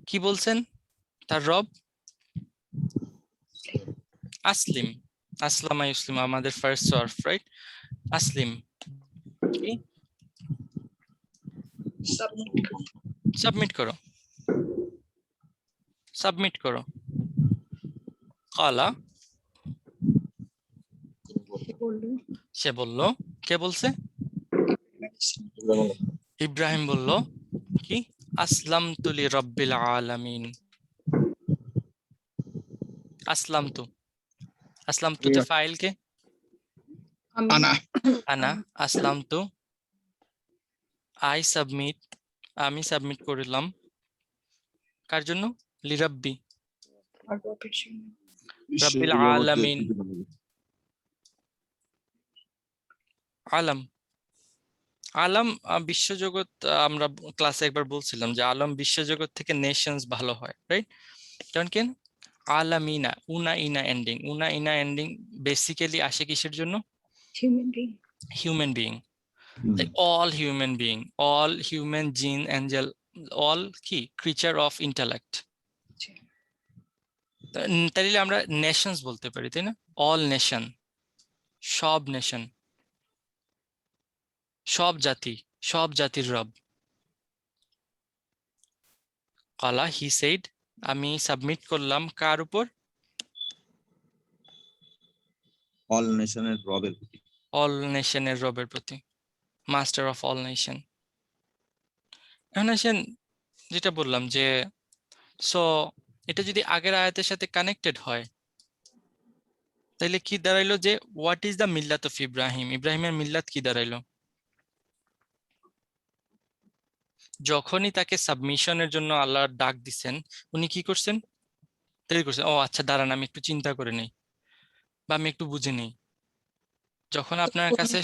কি বলছেন? তার রব আসলিম, আসলামা ইউসলিম, আমাদের ফার্স্ট সর্ফ, রাইট? আসলিম কি? সাবমিট করো, সাবমিট করো। কালা, বললো সে বলল। কে বলছে? ইব্রাহিম বলল কি? আসলামতু লিরাব্বিল আলামিন। আসলামতু, আসলামতুতে ফাইল কে? আনা। আনা। আসলামতু, আই সাবমিট, আমি সাবমিট করলাম। কার জন্য? লিরাব্বি, রাব্বিল আলামিন। আলম, আলম বিশ্বজগৎ, আমরা ক্লাসে একবার বলছিলাম যে আলম বিশ্বজগৎ থেকে নেশনস ভালো হয়, রাইট? কারণ কি? আলামিনা, উনা ইনা এন্ডিং, উনা ইনা এন্ডিং বেসিক্যালি আসে কিসের জন্য? Human being. Human being, like all human being, all human, jinn, angel, all কি creature of intellect। তাইলে আমরা নেশনস বলতে পারি, তাই না? অল নেশন, সব নেশন, সব জাতি, সব জাতির রব। কালা, হি সেড, আমি সাবমিট করলাম কার উপর? অল নেশনের রবের প্রতি। অল নেশনের রবের প্রতি, মাস্টার অফ অল নেশন। এখন আসেন, যেটা বললাম যে সো এটা যদি আগের আয়াতের সাথে কানেক্টেড হয়, তাইলে কি দাঁড়াইলো? যে what is the Millat of Ibrahim? ইব্রাহিমের মিল্লাত কি দাঁড়াইলো? যখনই তাকে সাবমিশনের জন্য আল্লাহ ডাক দিছেন, উনি কি করছেন? দেরি করছেন। ও আচ্ছা, দাঁড়ান আমি একটু চিন্তা করে নেই বা আমি একটু বুঝে নেই। যখন আপনার কাছে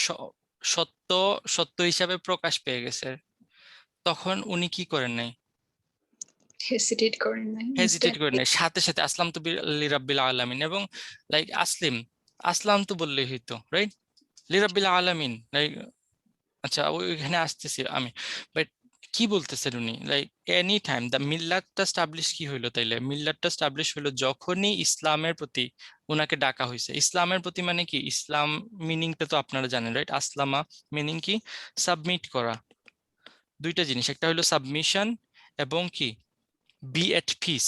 স- সত্য সত্য হিসাবে প্রকাশ পেয়ে গেছে, তখন উনি কি করেন নাই? হেসিটেট করেন নাই, হেজিটেট ইনস্ট্যান্ট করেন নাই, সাথে সাথে আসলাম তো লিরাব্বিল আলামিন, এবং লাইক আসলাম তো বললেই হইতো, রাইট? লিরাব্বিল আলামিন, লাইক আচ্ছা ওইখানে আসতেছি আমি, বাট কি বলতেছেন উনি? লাইক এনি টাইম দ্য মিল্লাতটা স্টাবলিশ কি হইলো তাইলে? মিল্লাতটা স্টাবলিশ হইলো যখনই ইসলামের প্রতি উনাকে ডাকা হয়েছে। ইসলামের প্রতি মানে কি? ইসলাম মিনিংটা তো আপনারা জানেন, রাইট? আসলামা মিনিং কি? সাবমিট করা। দুইটা জিনিস, একটা হলো সাবমিশন এবং কি বি এট পিস,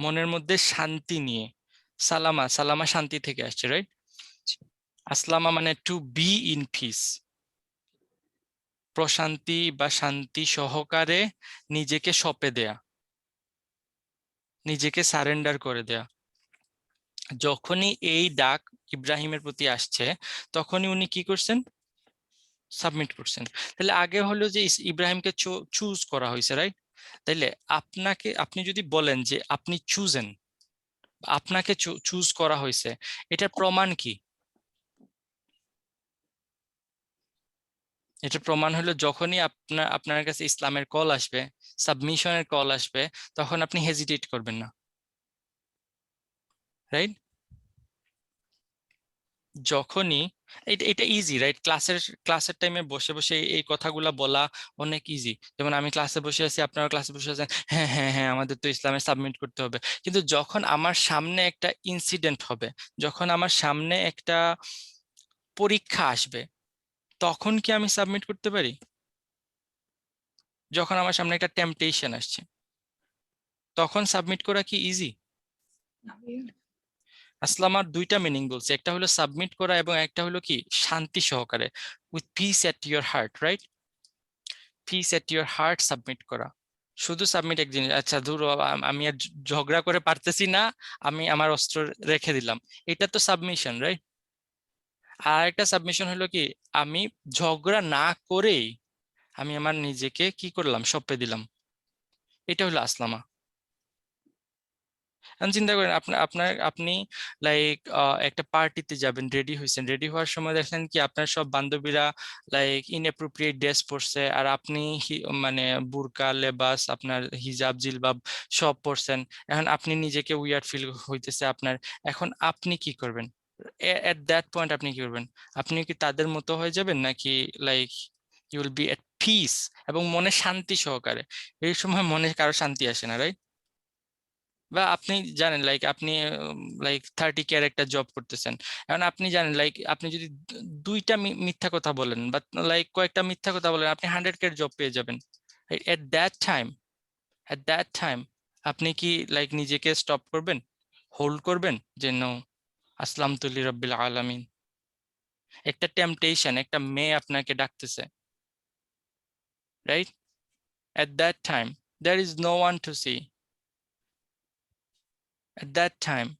মনের মধ্যে শান্তি নিয়ে। সালামা, সালামা শান্তি থেকে আসছে, রাইট? আসলামা মানে টু বি ইন পিস, প্রশান্তি বা শান্তি সহকারে নিজেকে সঁপে দেয়া, নিজেকে সারেন্ডার করে দেয়া। যখনই এই ডাক ইব্রাহিমের প্রতি আসছে, তখনই উনি কি করছেন? সাবমিট করছেন। তাহলে আগে হলো যে ইব্রাহিমকে চুজ করা হয়েছে, রাইট? তাইলে আপনি যদি বলেন যে আপনি চুজেন, আপনাকে চুজ করা হয়েছে, এটার প্রমাণ কি? এটা প্রমাণ হলো যখনই আপনার কাছে ইসলামের কল আসবে, সাবমিশনের কল আসবে, তখন আপনি হেজিটেট করবেন না, রাইট? যখনই এটা এটা ইজি, রাইট? ক্লাসের টাইমে বসে বসে এই কথাগুলা বলা অনেক ইজি। যেমন আমি ক্লাসে বসে আছি, আপনারা ক্লাসে বসে আছেন, হ্যাঁ হ্যাঁ হ্যাঁ আমাদের তো ইসলামে সাবমিট করতে হবে। কিন্তু যখন আমার সামনে একটা ইনসিডেন্ট হবে, যখন আমার সামনে একটা পরীক্ষা আসবে, তখন কি আমি সাবমিট করতে পারি? যখন আমার সামনে একটা টেম্পটেশন আসছে, তখন সাবমিট করা কি ইজি? আসলামার দুইটা মিনিং বলছে, একটা হলো সাবমিট করা এবং একটা হলো কি শান্তি সহকারে, with piece at your heart, right? Piece at your heart submit করা। শুধু সাবমিট এক জিনিস, আচ্ছা ধরো আমি আর ঝগড়া করে পারতেছি না, আমি আমার অস্ত্র রেখে দিলাম, এটা তো সাবমিশন, রাইট? আর একটা সাবমিশন হলো কি, আমি ঝগড়া না করেই আমি আমার নিজেকে কি করলাম? সঁপে দিলাম। এটা হলো আসলামা। এখন চিন্তা করেন, আপনি লাইক একটা পার্টিতে যাবেন, রেডি হয়েছেন, রেডি হওয়ার সময় দেখলেন কি আপনার সব বান্ধবীরা লাইক ইনঅ্যাপ্রোপ্রিয়েট ড্রেস পরছে, আর আপনি মানে বুরকা লেবাস, আপনার হিজাব জিলবাব সব পরছেন। এখন আপনি নিজেকে উইয়ার্ড ফিল হইতেছে আপনার। এখন আপনি কি করবেন? এট দ্যাট পয়েন্ট আপনি কি করবেন? আপনি কি তাদের মতো হয়ে যাবেন, নাকি like you will be at peace এবং মনে শান্তি সহকারে? এই সময় মনে কারো শান্তি আসে না, রাইট? বা আপনি জানেন লাইক আপনি লাইক 30 একটা জব করতেছেন, এখন আপনি জানেন লাইক আপনি যদি দুইটা মিথ্যা কথা বলেন বা লাইক কয়েকটা মিথ্যা কথা বলেন, আপনি 100 জব পেয়ে যাবেন। At that time, at that time আপনি কি লাইক নিজেকে স্টপ করবেন, হোল্ড করবেন যে নো, আসলাম তুলি রব্বিল আলামিন? একটা টেম্পটেশন, একটা মেয়ে আপনাকে ডাকতেছে, right? At that time there is no one to see. At that time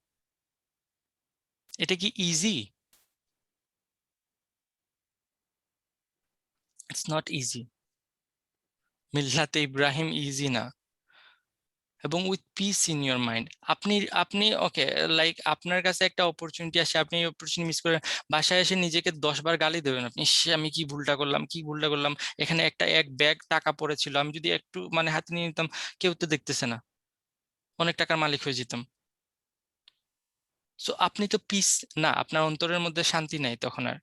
এটা কি ইজি? It's not easy. মিল্লাতে ইব্রাহিম ইজি না। এবং with peace in your mind, আপনি আপনি ওকে লাইক আপনার কাছে একটা অপরচুনিটি আসে, আপনি এই অপরচুনিটি মিস করে বাসায় এসে নিজেকে 10 বার গালি দেবেন আপনি, ইস, আমি কি ভুলটা করলাম, কি ভুলটা করলাম, এখানে এক ব্যাগ টাকা পড়েছিল, আমি যদি একটু মানে হাতে নিয়ে নিতাম, কেউ তো দেখতেছে না, অনেক টাকার মালিক হয়ে যেতাম। সো আপনি তো পিস না, আপনার অন্তরের মধ্যে শান্তি নাই তখন আর।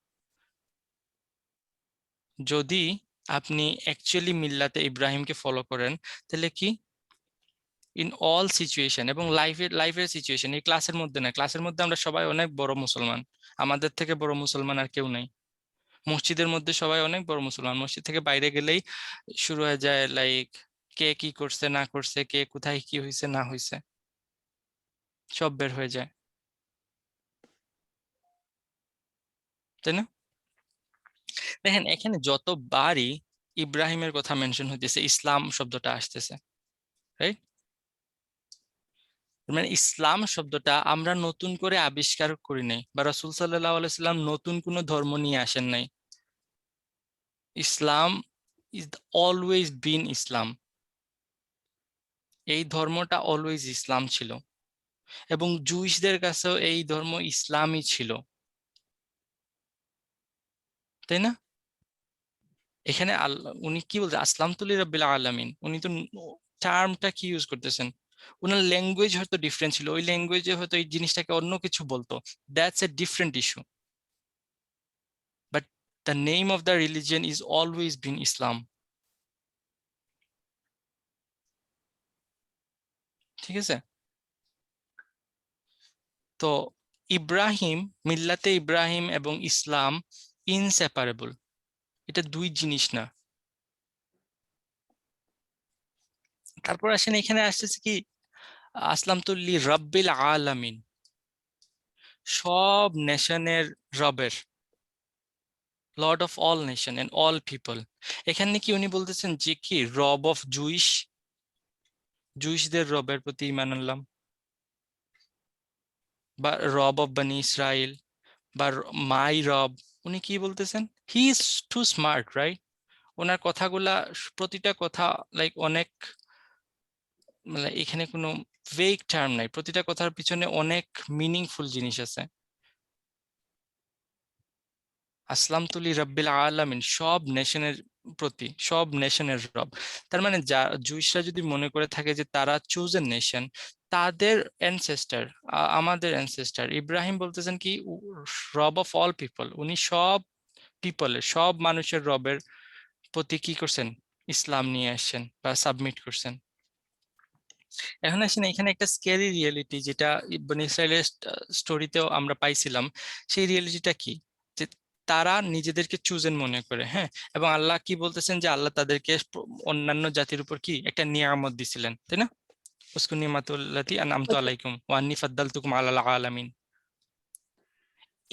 যদি আপনি অ্যাকচুয়ালি মিল্লাতে ইব্রাহিমকে ফলো করেন, তাহলে কি ইন অল সিচুয়েশন, এবং লাইফের সিচুয়েশন, এই ক্লাসের মধ্যে না, ক্লাসের মধ্যে আমরা সবাই অনেক বড় মুসলমান, আমাদের থেকে বড় মুসলমান আর কেউ নাই। মসজিদের মধ্যে সবাই অনেক বড় মুসলমান, মসজিদ থেকে বাইরে গেলেই শুরু হয়ে যায় লাইক কে কি করছে না করছে, কে কোথায় কি হয়েছে না হয়েছে, সব বের হয়ে যায়, তাই না? দেখেন এখানে যতবারই ইব্রাহিমের কথা মেনশন হইতেছে, ইসলাম শব্দটা আসতেছে, রাইট? মানে ইসলাম শব্দটা আমরা নতুন করে আবিষ্কার করি নাই, বা রাসূল সাল্লাল্লাহু আলাইহি সাল্লাম নতুন কোনো ধর্ম নিয়ে আসেন নাই। ইসলাম is always been Islam. এই ধর্মটা অলওয়েজ ইসলাম ছিল, এবং জুইশদের কাছেও এই ধর্ম ইসলামই ছিল, তাই না? এখানে আল্লাহ উনি কি বলছেন, আসলাম তুলি রাব্বিল আলামিন, উনি তো টার্মটা কি ইউজ করতেছেন, ওনার ল্যাঙ্গুয়েজ হয়তো ডিফারেন্ট ছিল, ওই ল্যাঙ্গুয়েজে হয়তো এই জিনিসটাকে অন্য কিছু বলতো, that's a different issue, but the name of the religion is always been Islam. ঠিক আছে? তো ইব্রাহিম, মিল্লাতে ইব্রাহিম এবং ইসলাম ইনসেপারেবল, এটা দুই জিনিস না। তারপর আসেন, এখানে আসতেছে কি, আসলাম তুল্লি রাব্বিল আলামিন, সব নেশনের রবের, lord of all nation and all people. এখানে কি উনি বলতেছেন যে কি রব অফ জুইশ, জুইশদের রবের প্রতি ঈমান আনলাম, বা রব অফ বানি ইসরাইল, বা মাই রব, উনি কি বলতেছেন? He is too smart, right? ওনার কথাগুলা, প্রতিটা কথা লাইক অনেক, মানে এখানে কোনো ভেগ টার্ম নাই, প্রতিটা কথার পিছনে অনেক মিনিংফুল জিনিস আছে। আসলাম তুলি রাব্বিল আলামিন, সব নেশনের প্রতি, সব নেশনের রব। তার মানে যা জুইশরা যদি মনে করে থাকে যে তারা চুজেন নেশন, তাদের অ্যানসেস্টার, আমাদের অ্যানসেস্টার ইব্রাহিম বলতেছেন কি রব অফ অল পিপল, উনি সব পিপলের, সব মানুষের রবের প্রতি কি করছেন, ইসলাম নিয়ে আসছেন বা সাবমিট করছেন। এখন আসেন, এখানে একটা স্ক্যারি রিয়েলিটি যেটা ইবনে ইসরাইলের স্টোরিতেও আমরা পাইছিলাম, সেই রিয়েলিটিটা কি, যে তারা নিজেদেরকে চুজেন মনে করে, হ্যাঁ, এবং আল্লাহ কি বলতেছেন যে আল্লাহ তাদেরকে অন্যান্য জাতির উপর কি একটা নিয়ামত দিছিলেন, তাই না? উসকুন নিমাতুল্লাতি আনআমতু আলাইকুম ওয়া আন্নী ফাদ্দালতুকুম আলাল আলামিন।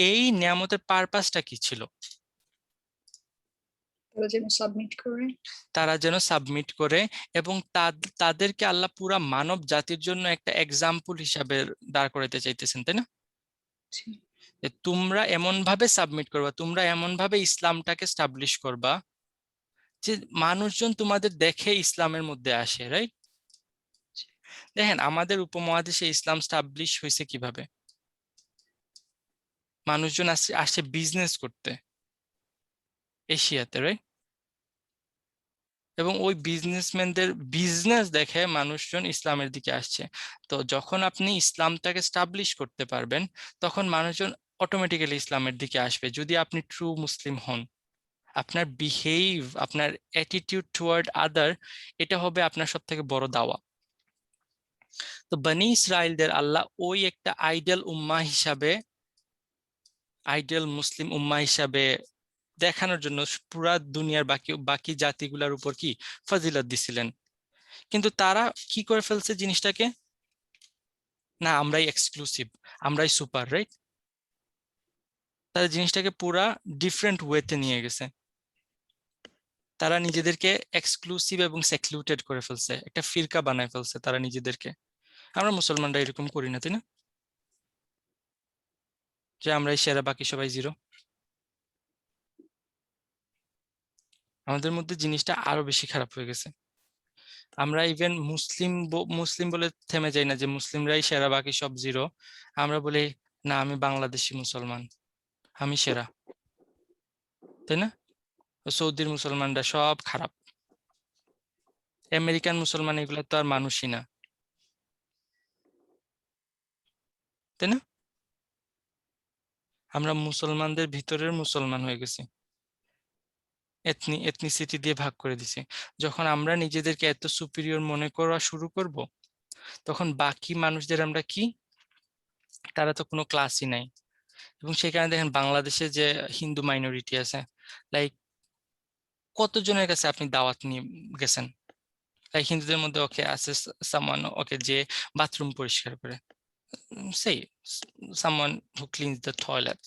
এই নিয়ামতের পারপাসটা কি ছিল? তারা যেন সাবমিট করে। তারা যেন সাবমিট করে, এবং তাদেরকে আল্লাহ পুরা মানব জাতির জন্য একটা এক্সাম্পল হিসাবে দাঁড় করাইতে চাইতেছেন, তাই না? জি। যে তোমরা এমন ভাবে সাবমিট করবা, তোমরা এমন ভাবে ইসলামটাকে স্টাবলিশ করবা যে মানুষজন তোমাদের দেখে ইসলামের মধ্যে আসে, রাইট? দেখেন আমাদের উপমহাদেশে ইসলাম স্টাবলিশ হয়েছে কিভাবে, মানুষজন আসে আসে বিজনেস করতে এশিয়াতে, রাইট? এবং ওই বিজনেসম্যানদের বিজনেস দেখে মানুষজন ইসলামের দিকে আসছে। তো যখন আপনি ইসলামটাকে স্টাবলিশ করতে পারবেন, তখন মানুষজন অটোমেটিক্যালি ইসলামের দিকে আসবে, যদি আপনি ট্রু মুসলিম হন। আপনার বিহেভ, আপনার অ্যাটিটিউড টুয়ার্ড আদার, এটা হবে আপনার সব থেকে বড় দাওয়া। তো বনি ইসরাইলদের আল্লাহ ওই একটা আইডিয়াল উম্মাহ হিসাবে, আইডিয়াল মুসলিম উম্মাহ হিসাবে দেখানোর জন্য পুরা দুনিয়ার বাকি বাকি জাতিগুলোর উপর কি ফজিলত দিছিলেন। কিন্তু তারা কি করে ফেলছে জিনিসটাকে, না আমরাই এক্সক্লুসিভ, আমরাই সুপার, রাইট? তারা জিনিসটাকে পুরা ডিফারেন্ট ওয়েতে নিয়ে গেছে, তারা নিজেদেরকে এক্সক্লুসিভ এবং সেক্লুটেড করে ফেলছে, একটা ফিরকা বানায় ফেলছে তারা নিজেদেরকে। আমরা মুসলমানরা এরকম করি না, তাই না? যে আমরাই সেরা, বাকি সবাই জিরো। আমাদের মধ্যে জিনিসটা আরো বেশি খারাপ হয়ে গেছে। আমরা ইভেন মুসলিম বলে থেমে যাই না যে মুসলিমরাই সেরা বাকি সব জিরো। আমরা বলি না আমি বাংলাদেশি মুসলমান, আমি সেরা, তাই না? সৌদির মুসলমানরা সব খারাপ, আমেরিকান মুসলমান এগুলো তো আর মানুষই না, তাই না? আমরা মুসলমানদের ভিতরের মুসলমান হয়ে গেছি, এথনিসিটি দিয়ে ভাগ করে দিছি। যখন আমরা নিজেদেরকে এত সুপিরিয়র মনে করা শুরু করব, তখন বাকি মানুষদের আমরা কি, তারা তো কোনো ক্লাসই নাই। এবং সেখানে দেখেন বাংলাদেশে যে হিন্দু মাইনরিটি আছে, লাইক কতজনের কাছে আপনি দাওয়াত নিয়ে গেছেন? লাইক হিন্দুদের মধ্যে ওকে আছে সামওয়ান, ওকে যে বাথরুম পরিষ্কার করে, সেই সামওয়ান হু ক্লিনস দ্য টয়লেট,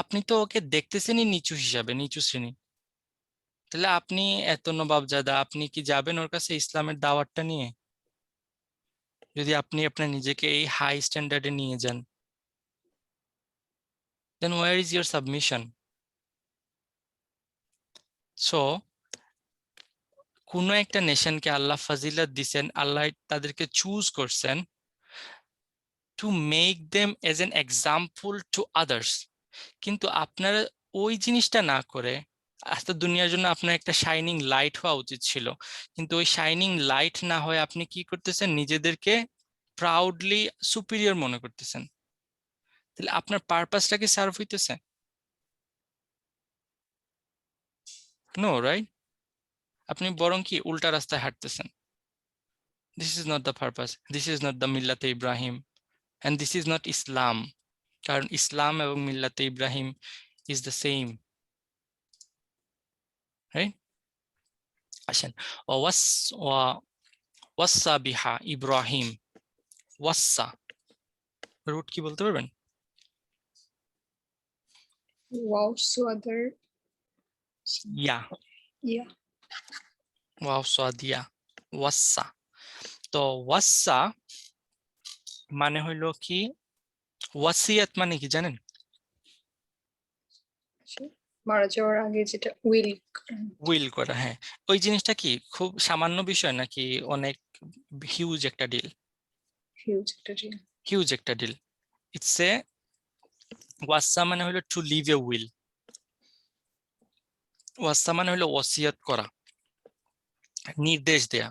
আপনি তো ওকে দেখতেছেনই নিচু হিসাবে, নিচু শ্রেণী। তাহলে আপনি এত নবাবজাদা, আপনি কি যাবেন ওর কাছে ইসলামের দাওয়াতটা নিয়ে? যদি আপনি আপনার নিজেকে এই হাই স্ট্যান্ডার্ডে নিয়ে যান, then where is your submission? So কোনো একটা নেশনকে আল্লাহ ফাজিলত দিছেন, আল্লাহ তাদেরকে চুজ করছেন to make them age an example to others. কিন্তু আপনারা ওই জিনিসটা না করে, আজকে দুনিয়ার জন্য আপনার একটা শাইনিং লাইট হওয়া উচিত ছিল, কিন্তু ওই শাইনিং লাইট না হয়ে আপনি কি করতেছেন, নিজেদেরকে প্রাউডলি সুপিরিয়র মনে করতেছেন। তাহলে আপনার পারপাসটা কি সার্ভ হইতেছে? No, right? আপনি বরং কি উল্টা রাস্তায় হাঁটতেছেন। This is not the purpose, this is not the মিল্লাতে Ibrahim, and this is not Islam. কারণ ইসলাম এবং মিল্লাতে Ibrahim is the same, right? আসেন, ওয়াসা বিহা ইব্রাহিম, ওয়াসা রুট কি বলতে পারবেন? Wow, so other, ইয়া, yeah, ওয়াও সাদিয়া, ওয়াসা। তো ওয়াসা মানে হইলো কি, ওয়াসিয়াত মানে কি জানেন? মারা যাওয়ার আগে যেটা উইল উইল করা, হ্যাঁ। ওই জিনিসটা কি খুব সামান্য বিষয় নাকি অনেক হিউজ একটা ডিল? হিউজ একটা ডিল। হিউজ একটা ডিল। ইটস এ ওয়াসা মানে হলো টু লিভ এ উইল। ওয়াসা মানে হলো ওসিয়ত করা, নির্দেশ দেয়া।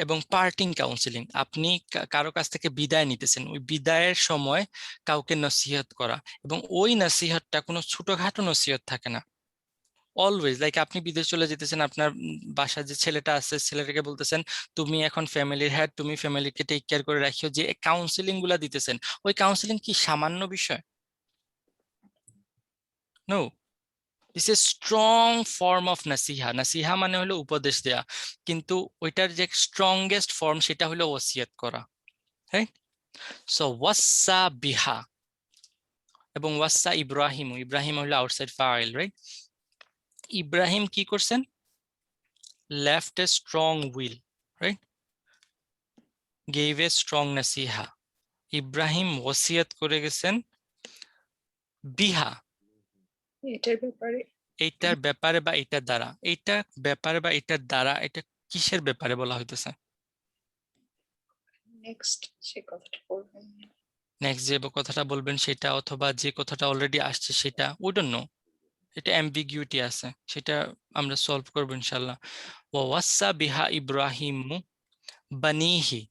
এবং পার্টিং কাউন্সিলিং, আপনি কারো কাছ থেকে বিদায় নিতেছেন, ওই বিদায়ের সময় কাউকে নসিহত করা, এবং ওই নসিহতটা কোনো ছোটখাটো নসিহত থাকে না। অলওয়েজ, লাইক আপনি বিদেশ চলে যেতেছেন, আপনার বাসায় যে ছেলেটা আছে ছেলেটাকে বলতেছেন তুমি এখন ফ্যামিলির হেড, তুমি ফ্যামিলিকে টেক কেয়ার করে রাখিও। যে কাউন্সিলিং গুলা দিতেছেন, ওই কাউন্সিলিং কি সামান্য বিষয়? No, this is strong form of নাসিহা। নাসিহা মানে হলো উপদেশ দেয়া, কিন্তু ওইটার যে স্ট্রংগেস্ট ফর্ম সেটা হলো ওসিয়ত করা, রাইট? সো ওয়াসা বিহা এবং ওয়াসা ইব্রাহিম, ইব্রাহিম হলো আউটসাইড ফাইল, রাইট? ইব্রাহিম কি করছেন? left a strong will, right? Gave a strong nasiha. Ibrahim ওসিয়ত করে গেছেন বিহা, এটার ব্যাপারে। এইটার ব্যাপারে বা এইটার দ্বারা। এইটা ব্যাপারে বা এইটার দ্বারা, এটা কিসের ব্যাপারে বলা হইতেছে? নেক্সট সে কথাটা বলবেন। নেক্সট যে কথাটা বলবেন সেটা, অথবা যে কথাটা অলরেডি আসছে সেটা, উই ডোন্ট নো। এটা অ্যাম্বিগুইটি আছে, সেটা আমরা সলভ করবো ইনশাআল্লাহ। ওয়াসা বিহা ইব্রাহিম বানিহি,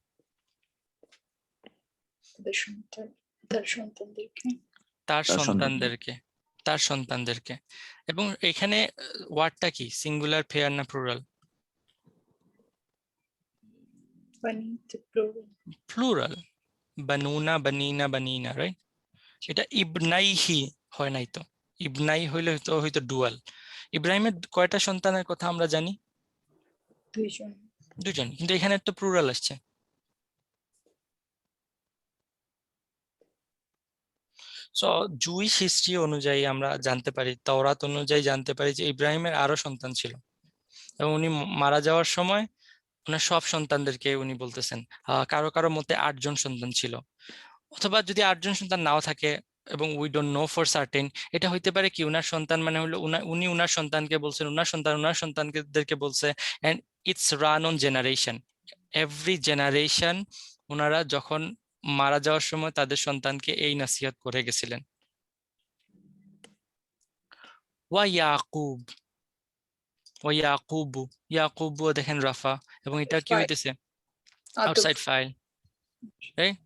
তাদের সন্তান, তার সন্তানদেরকে, তার তার সন্তানদেরকে, তার সন্তানদেরকে। এবং এখানে ওয়ার্ডটা কি, সিঙ্গুলার, ফেয়ার না প্লুরাল? বানিতে প্লুরাল। প্লুরাল, বানুনা বানিনা বানিনা, রাইট? এটা ইবনাইহি হয় নাই তো, ইবনাই হইলে হয়তো ডুয়াল। ইব্রাহিমের কয়টা সন্তানের কথা আমরা জানি? দুইজন। দুজন, কিন্তু এখানে তো প্লুরাল আসছে। সো জুইশ হিস্ট্রি অনুযায়ী আমরা জানতে পারি, তাওরাত অনুযায়ী জানতে পারি যে ইব্রাহিমের আরো সন্তান ছিল, এবং উনি মারা যাওয়ার সময় ওনার সব সন্তানদেরকে উনি বলতেছেন। কারো কারো মতে 8 জন সন্তান ছিল, অথবা যদি 8 জন সন্তান নাও থাকে, এবং we don't know for certain, এটা হইতে পারে কি উনার সন্তান মানে হলো উনি উনার সন্তানকে বলছেন, উনার সন্তানদেরকে বলছে, and it's run on generation. Every generation ওনারা যখন মারা যাওয়ার সময় তাদের সন্তানকে এই নসিহত করে গেছিলেন। ওয়া ইয়াকুব, ওয়া ইয়াকুবু, ইয়াকুবু দেখেন রাফা, এবং এটা কি হইতেছে? Outside file, right?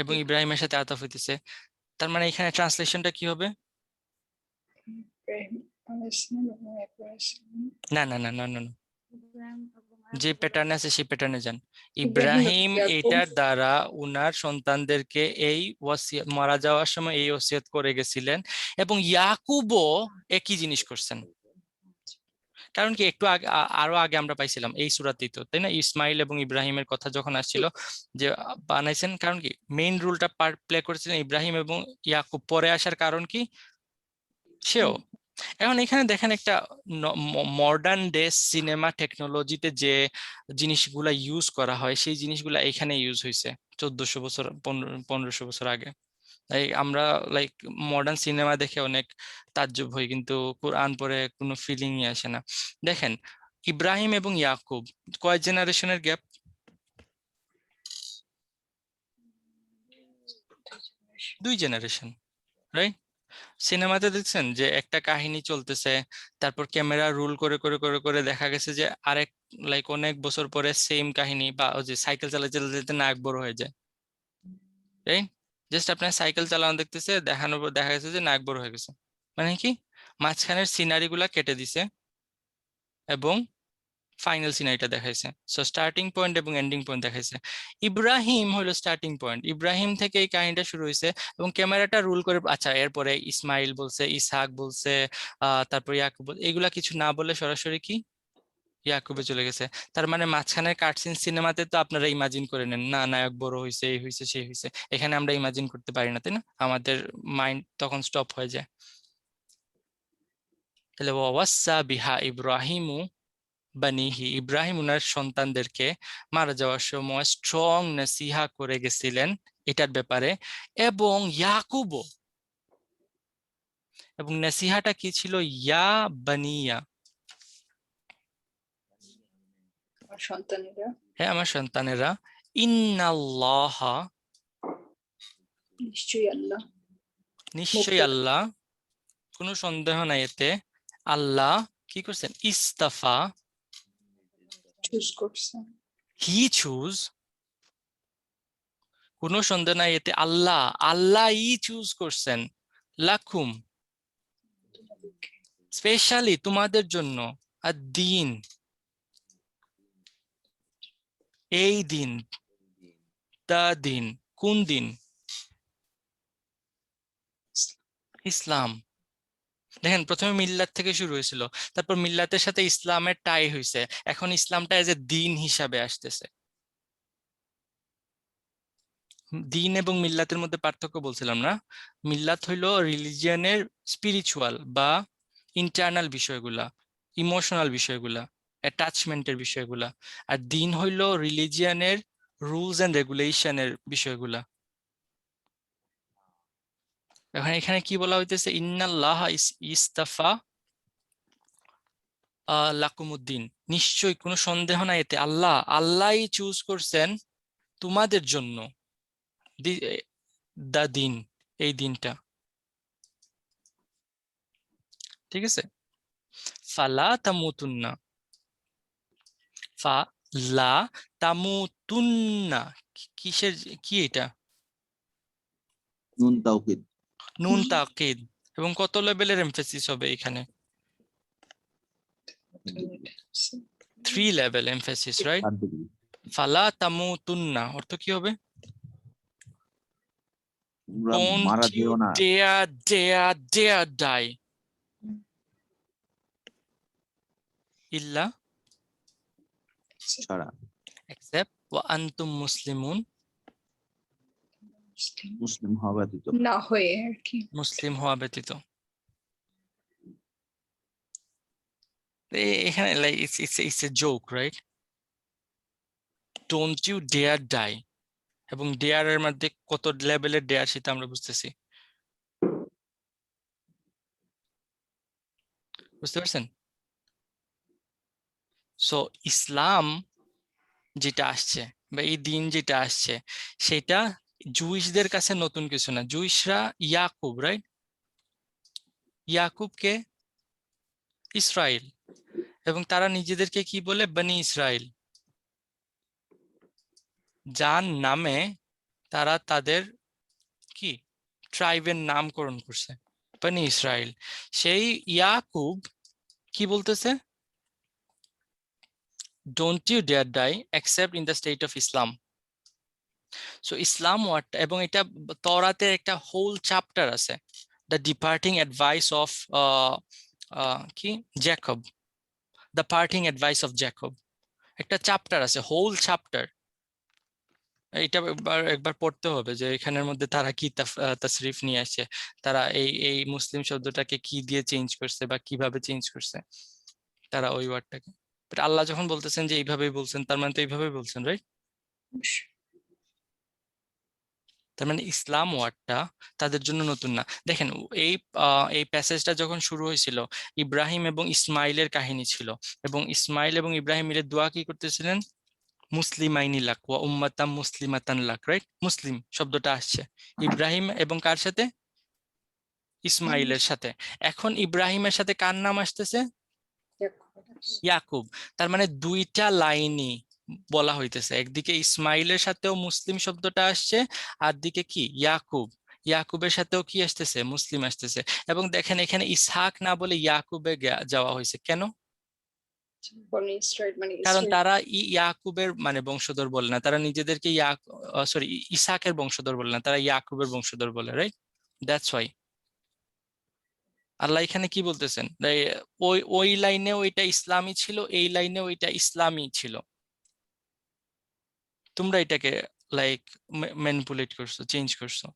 এবং ইব্রাহিমের সাথে আতাফ হইতেছে। তার মানে এখানে ট্রান্সলেশনটা কি হবে? না না না না না, ইব্রাহিম এবং যে আবু প্যাটার্নে আছে সেই প্যাটার্নে যান। ইব্রাহিম ইব্রাহিম ইয়াকুব। এটার দ্বারা উনার সন্তানদেরকে এই ওয়াসিয়ত, মারা যাওয়ার সময় এই ওসিয়ত করে গেছিলেন, এবং ইয়াকুবও একই জিনিস করছেন। কারণ কি একটু আগে, আরো আগে আমরা পাইছিলাম এই সূরাতেই তো, তাই না? ইসমাইল এবং ইব্রাহিমের কথা যখন আসছিল যে বানাইছেন, কারণ কি মেইন রোলটা পার্ট প্লে করেছিলেন ইব্রাহিম, এবং ইয়াকুব পরে আসার কারণ কি সেও। এখন এখানে দেখেন একটা মডার্ন ডে সিনেমা টেকনোলজিতে যে জিনিসগুলা ইউজ করা হয় সেই জিনিসগুলা এখানে ইউজ হয়েছে 1400 বছর 1500 বছর আগে। আমরা লাইক মডার্ন সিনেমা দেখে অনেক তাজ্জব হই, কিন্তু কোরআন পড়ে কোনো ফিলিংই আসে না। দেখেন ইব্রাহিম এবং ইয়াকুব কয় জেনারেশনের গ্যাপ? 2 generation, right? সিনেমাতে দেখছেন যে একটা কাহিনী চলতেছে, তারপর ক্যামেরা রোল করে করে করে করে দেখা গেছে যে আরেক লাইক অনেক বছর পরে সেম কাহিনী, বা ওই যে সাইকেল চালাতে চালাতে নায়ক বড় হয়ে যায়, রাইট? জাস্ট আপনার সাইকেল চালানো দেখতেছে, দেখানোর পর দেখা গেছে যে নায়ক বড় হয়ে গেছে। মানে কি, মাঝখানের সিনারি গুলা কেটে দিছে এবং ফাইনাল সিনারিটা দেখাইছে। সো স্টার্টিং পয়েন্ট এবং এন্ডিং পয়েন্ট দেখাইছে। ইব্রাহিম হলো স্টার্টিং পয়েন্ট, ইব্রাহিম থেকে এই কাহিনীটা শুরু হয়েছে এবং ক্যামেরাটা রুল করে, আচ্ছা এরপরে ইসমাইল বলছে, ইসহাক বলছে, তারপর ইয়াকুব এগুলা কিছু না বলে সরাসরি কি ইয়াকুবে চলে গেছে। তার মানে মাঝখানের কাটসিন সিনেমাতে তো আপনারা ইমাজিন করে নেন, না নায়ক বড় হয়েছে, এই হয়েছে সেই হয়েছে, এখানে আমরা ইমাজিন করতে পারি না, তাই না? আমাদের মাইন্ড তখন স্টপ হয়ে যায়। তাহলে ওয়াসাা বিহা ইব্রাহিমু বানিহি, ইব্রাহিম উনার সন্তানদেরকে মারা যাওয়ার সময় স্ট্রং নসিহা করে গেছিলেন এটার ব্যাপারে, এবং ইয়াকুবও। এবং নসিহাটা কি ছিল? ইয়া বানিয়া, আমার সন্তানেরা হ্যাঁ আমার সন্তানেরা, ইন্নাল্লাহা, নিশ্চয়ই আল্লাহ, নিশ্চয়ই আল্লাহ, কোনো সন্দেহ নাই এতে, আল্লাহ কি করছেন? ইস্তাফা, চুজ করছে, হি চুজ, কোনো সন্দেহ নাই এতে, আল্লাহ আল্লাহই চুজ করছেন, লাকুম স্পেশালি তোমাদের জন্য, আর দিন এই দিন, দা দিন, কোন দিন? ইসলাম। দেখেন প্রথমে মিল্লাত থেকে শুরু হয়েছিল, তারপর মিল্লাতের সাথে ইসলামের টাই হয়েছে, এখন ইসলামটা এজ এ দিন হিসাবে আসতেছে। দিন এবং মিল্লাতের মধ্যে পার্থক্য বলছিলাম না? মিল্লাত হইলো রিলিজিয়নের স্পিরিচুয়াল বা ইন্টারনাল বিষয়গুলা, ইমোশনাল বিষয়গুলা, অ্যাটাচমেন্টের বিষয়গুলা, আর দিন হইলো রিলিজিয়নের রুলস এন্ড রেগুলেশনের বিষয়গুলা। এখন এখানে কি বলা হইতেছে? ইন্নাল্লাহ ইস্তাফা লাকুমুদ্দিন, নিশ্চয়ই কোনো সন্দেহ নাই এতে, আল্লাহ আল্লাহই চুজ করছেন তোমাদের জন্য দা দিন, এই দিনটা। ঠিক আছে? ফালা তামুতুন্না, ফালা তামুতুন্না, কিসের কি এটা? নুন তাওকিদ। নুন তাকিদ। এবং কত লেভেলের এমফাসিস হবে এখানে? 3 লেভেল এমফাসিস, রাইট? 7 ডিগ্রি। ফালা তামুতুন্না অর্থ কি হবে? তোমরা Don't মারা you যেও না dare die ইল্লা ছাড়া, except ওয়া আনতুম মুসলিমুন, মুসলিম হওয়া ব্যতীত। না হয়ে আর কি। মুসলিম হওয়া ব্যতীত। এখানে like it's a joke, right? Don't you dare die, এবং ডেয়ার এর মধ্যে কত লেভেলের ডেয়ার সেটা আমরা বুঝতেছি। বুঝতে পারছেন? সো ইসলাম যেটা আসছে বা এই দিন যেটা আসছে সেটা জুইশদের কাছে নতুন কিছু না। জুইশরা ইয়াকুব, রাইট? ইয়াকুবকে ইসরাইল, এবং তারা নিজেদেরকে কি বলে? বনি ইসরাইল, যার নামে তারা তাদের কি ট্রাইবের নামকরণ করছে, বনি ইসরাইল। সেই ইয়াকুব কি বলতেছে? Don't you dare die except in the state of Islam. So Islam ওয়ার্ডটা, এবং এটা তওরাতে একটা হোল চ্যাপ্টার আছে, দ্য ডিপার্টিং অ্যাডভাইস অফ কি Jacob, the parting advice of Jacob, একটা চ্যাপ্টার আছে, হোল চ্যাপ্টার। এটা একবার পড়তে হবে যে এখানের মধ্যে তারা কি তাসরিফ নিয়ে আসছে, তারা এই এই মুসলিম শব্দটাকে কি দিয়ে চেঞ্জ করছে বা কিভাবে চেঞ্জ করছে তারা ওই ওয়ার্ডটাকে। বাট আল্লাহ যখন বলতেছেন যে এইভাবেই বলছেন, তার মানে তো এইভাবেই বলছেন, রাইট? তার মানে ইসলাম ওয়ার্ডটা তাদের জন্য নতুন না। দেখেন এই এই প্যাসেজটা যখন শুরু হয়েছিল, ইব্রাহিম এবং ইসমাইলের কাহিনী ছিল, এবং ইসমাইল এবং ইব্রাহিম মিলে দোয়া কি করতেছিলেন? মুসলিমাইনি লাক ওয়া উম্মাতাম মুসলিমাতান লাক, রাইট? মুসলিম শব্দটা আসছে ইব্রাহিম এবং কার সাথে? ইসমাইলের সাথে। এখন ইব্রাহিমের সাথে কার নাম আসতেছে? ইয়াকুব। তার মানে দুইটা লাইনই বলা হইতেছে, একদিকে ইসমাইলের সাথেও মুসলিম শব্দটা আসছে, আর দিকে কি ইয়াকুব, ইয়াকুবের সাথেও কি আসতেছে? মুসলিম আসতেছে। এবং দেখেন এখানে ইসহাক না বলে ইয়াকুবে যাওয়া হয়েছে কেন? বনি ইসরাইল মানে কারণ ইসরাইল। তারা ইয়াকুবের মানে বংশধর বলে না, তারা নিজেদেরকে সরি ইসহাকের বংশধর বলে না, তারা ইয়াকুবের বংশধর বলে, রাইট? দ্যাটস ওয়াই আল্লাহ এখানে কি বলতেছেন, ওই ওই লাইনে ওইটা ইসলামী ছিল, এই লাইনে ওইটা ইসলামী ছিল, তোমরা এটাকে লাইক ম্যানিপুলেট করছো, চেঞ্জ করছো।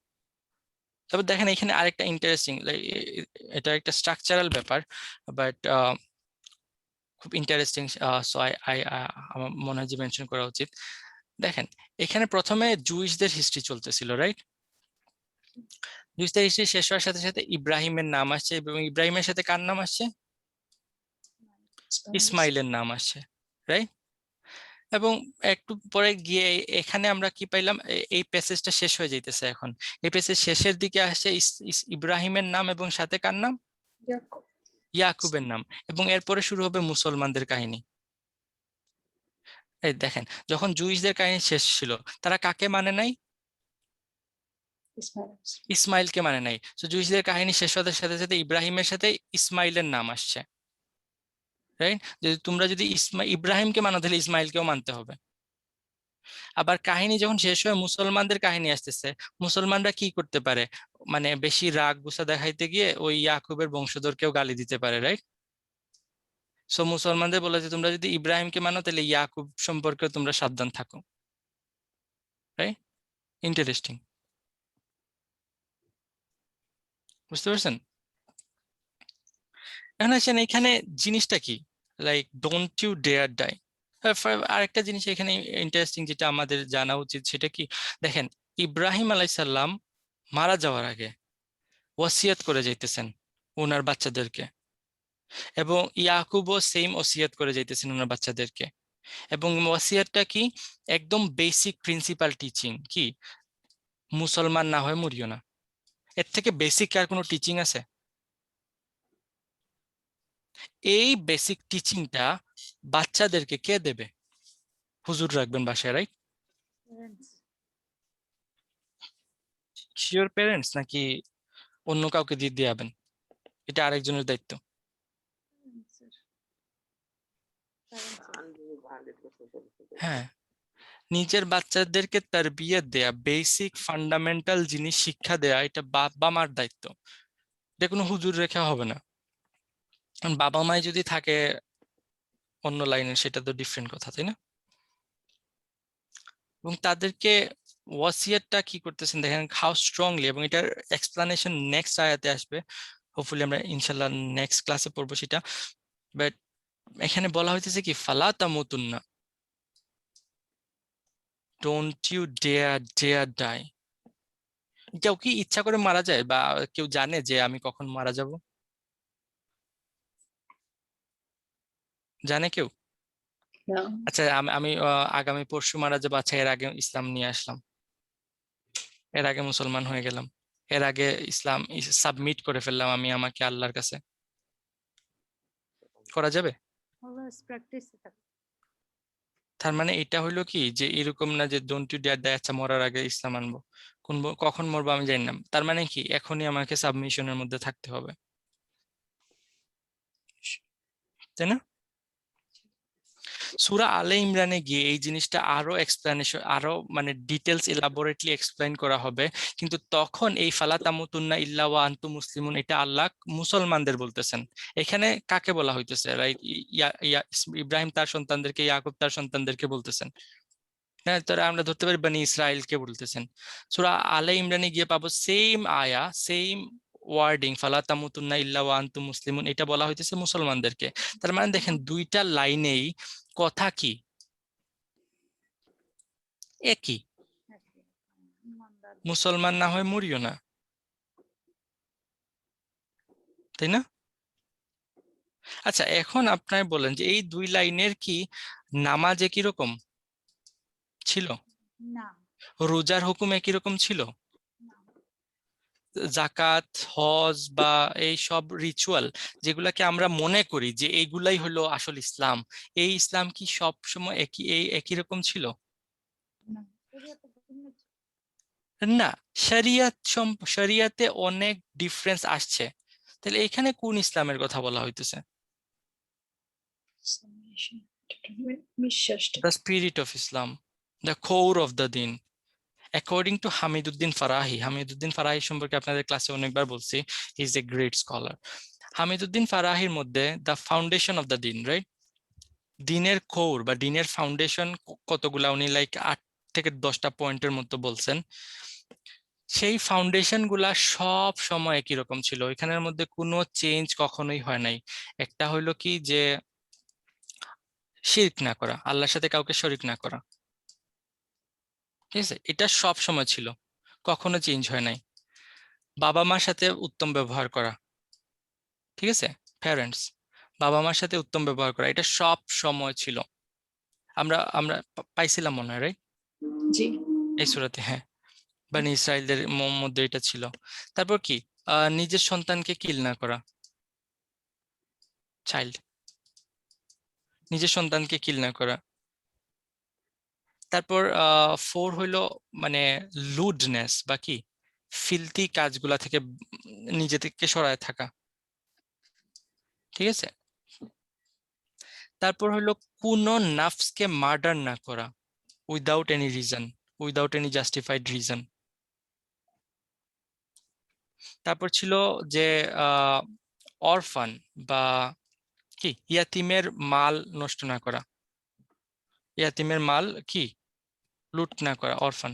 তবে দেখেন এখানে আরেকটা ইন্টারেস্টিং, এটা একটা স্ট্রাকচারাল ব্যাপার, বাট খুব ইন্টারেস্টিং, সো আমার মনে হয় যে মেনশন করা উচিত। দেখেন এখানে প্রথমে জুইশদের হিস্ট্রি চলতেছিল, রাইট? জুইশদের হিস্ট্রি শেষ হওয়ার সাথে সাথে ইব্রাহিমের নাম আসছে, এবং ইব্রাহিমের সাথে কার নাম আসছে? ইসমাইলের নাম আসছে, রাইট? এবং একটু পরে গিয়ে এখানে আমরা কি পাইলাম, এই প্যাসেজটা শেষ হয়ে যাইতেছে। এখন এই প্যাসেজ শেষের দিকে আসছে ইব্রাহিমের নাম এবং সাথে কার নাম? ইয়াকুবের নাম। এবং এরপরে শুরু হবে মুসলমানদের কাহিনী। এই দেখেন যখন জুইশদের কাহিনী শেষ ছিল, তারা কাকে মানে নাই? ইসমাইলকে মানে নাই। তো জুইশদের কাহিনী শেষ হওয়ার সাথে সাথে ইব্রাহিমের সাথে ইসমাইলের নাম আসছে, রাইট? যদি তোমরা যদি ইব্রাহিমকে মানো তাহলে ইসমাইলকেও মানতে হবে। আবার কাহিনী যখন শেষ হয়ে মুসলমানদের কাহিনী আসতেছে, মুসলমানরা কি করতে পারে, মানে বেশি রাগ গুসা দেখাইতে গিয়ে ওই ইয়াকুবের বংশধরকেও গালি দিতে পারে, রাইট? সো মুসলমানদের বলে যে তোমরা যদি ইব্রাহিমকে মানো তাহলে ইয়াকুব সম্পর্কে তোমরা সাবধান থাকো, রাইট? ইন্টারেস্টিং, বুঝতে পারছেন? এখন আসেন এখানে জিনিসটা কি, like don't you dare die. আরেকটা জিনিস এখানে ইন্টারেস্টিং যেটা আমাদের জানা উচিত সেটা কি, দেখেন ইব্রাহিম আলাইসাল্লাম মারা যাওয়ার আগে ওয়াসিয়াত করে যাইতেছেন ওনার বাচ্চাদেরকে, এবং ইয়াকুবও সেম ওসিয়াত করে যাইতেছেন ওনার বাচ্চাদেরকে। এবং ওয়াসিয়াতটা কি, একদম বেসিক প্রিন্সিপাল টিচিং কি, মুসলমান না হয়ে মরিও না। এর থেকে বেসিক আর কোনো টিচিং আছে? এই বেসিক টিচিংটা বাচ্চাদেরকে কে দেবে? হুজুর রাখবেন বাসায়, রাইট? Parents. শিওর প্যারেন্টস নাকি অন্য কাউকে দিয়ে দিয়াবেন? এটা আরেকজনের দায়িত্ব। Parents, sir. Parents. হ্যাঁ, নিজের বাচ্চাদেরকে তারবিয়ত দেয়া, বেসিক ফান্ডামেন্টাল জিনিস শিক্ষা দেয়া, এটা বাবা মার দায়িত্ব। এটা কোনো হুজুর রেখা হবে না। কারণ বাবা মাই যদি থাকে অন্য লাইনে সেটা তো ডিফারেন্ট কথা, তাই না? এবং তাদেরকে ওয়াসিয়াতটা কি করতেছেন দেখেন, হাউ স্ট্রংলি, এবং এটার এক্সপ্লানেশন নেক্সট আয়াতে আসবে, হোপফুলি আমরা ইনশাল্লাহ নেক্সট ক্লাসে পড়বো সেটা। বাট এখানে বলা হইতেছে কি, ফালা তামুতুন্না, ডোন্ট ইউ ডেয়ার ডাই। কেউ কি ইচ্ছা করে মারা যায়, বা কেউ জানে যে আমি কখন মারা যাব? জানে কেউ? না। আচ্ছা আমি আগামী পরশু মারা যাবো, আচ্ছা এর আগে ইসলাম নিয়ে আসলাম, এর আগে মুসলমান হয়ে গেলাম, এর আগে ইসলাম সাবমিট করে ফেললাম আমি আমাকে আল্লাহর কাছে, করা যাবে? Always practice it. তার মানে এটা হইলো কি, যে এরকম না যে ডোন্ট ইউ ডেয়ার ডাই, আচ্ছা মরার আগে ইসলাম আনবো, কখন মরবো আমি জানি না। তার মানে কি এখনই আমাকে সাবমিশনের মধ্যে থাকতে হবে, তাই না? সূরা আলে ইমরানে গিয়ে এই জিনিসটা আরো এক্সপ্লেনেশন, আরো মানে ডিটেলস এলাবোরেটলি এক্সপ্লেইন করা হবে, কিন্তু তখন এই ফালা তামুতুন্না ইল্লা ওয়া আনতুম মুসলিমুন এটা আল্লাহ মুসলমানদের বলতেছেন। এখানে কাকে বলা হইতেছে, রাইট? ইব্রাহিম তার সন্তানদেরকে, ইয়াকুব তার সন্তানদেরকে বলতেছেন। হ্যাঁ, তারা আমরা ধরতে পারি বনি ইসরাইলকে বলতেছেন। সূরা আলে ইমরানে গিয়ে পাবো সেম আয়া, সেম ওয়ার্ডিং, ফালা তামুতুন্না ইল্লা ওয়া আনতুম মুসলিমুন, এটা বলা হইতেছে মুসলমানদেরকে। তার মানে দেখেন দুইটা লাইনেই কথা কি একই, মুসলমান না হয় মরিও না, তাই না? আচ্ছা, এখন আপনার বলেন যে এই 2 লাইনের কি নামাজ একই রকম ছিল? না, রোজার হুকুম একই রকম ছিল? না, জাকাত, হজ বা এই সব রিচুয়াল যেগুলাকে আমরা মনে করি যে এইগুলাই হলো আসল ইসলাম, এই ইসলাম কি সব সময় একই রকম ছিল? না, শরীয়তে ভিন্ন ছিল। না, শরিয়াতে অনেক ডিফারেন্স আসছে। তাহলে এখানে কোন ইসলামের কথা বলা হইতেছে? Submission. বিশ্বাসটা। The spirit of Islam, the core of the din. According to Hamiduddin Farahi সম্পর্কে আপনাদের ক্লাসে অনেকবার বলছি, he is a great scholar. Hamiduddin ফারাহির মধ্যে দ্য ফাউন্ডেশন অফ দ্য দিন, রাইট, দিনের কোর বা দিনের ফাউন্ডেশন কতগুলা, উনি লাইক 8 থেকে 10টা পয়েন্টের মতো বলছেন। সেই ফাউন্ডেশন গুলা সব সময় একই রকম ছিল, এখানের মধ্যে কোনো চেঞ্জ কখনোই হয় নাই। একটা হইলো কি যে শিরক না করা, আল্লাহর সাথে কাউকে শরিক না করা, ঠিক আছে, এটা সব সময় ছিল, কখনো চেঞ্জ হয় নাই। বাবা মার সাথে উত্তম ব্যবহার করা, ঠিক আছে, প্যারেন্টস, বাবা মার সাথে উত্তম ব্যবহার করা, এটা সব সময় ছিল। আমরা আমরা পাইছিলাম মনে হয়, রাইট, জি। এই সূরাতে, হ্যাঁ, বানি ইসরাইলদের মধ্যে এটা ছিল। তারপর কি, নিজের সন্তানকে কিল না করা, চাইল্ড, নিজের সন্তানকে কিল না করা। তারপর 4 হইলো মানে লুডনেস বা কি ফিলতি কাজগুলা থেকে নিজে থেকে সরায় থাকা, ঠিক আছে। তারপর হইলো কোন নাফসকে মার্ডার না করা without any reason, without any justified reason. তারপর ছিল যে অরফান বা কি ইয়াতিমের মাল নষ্ট না করা, ইয়াতিমের মাল কি লুট না করা, অরফান।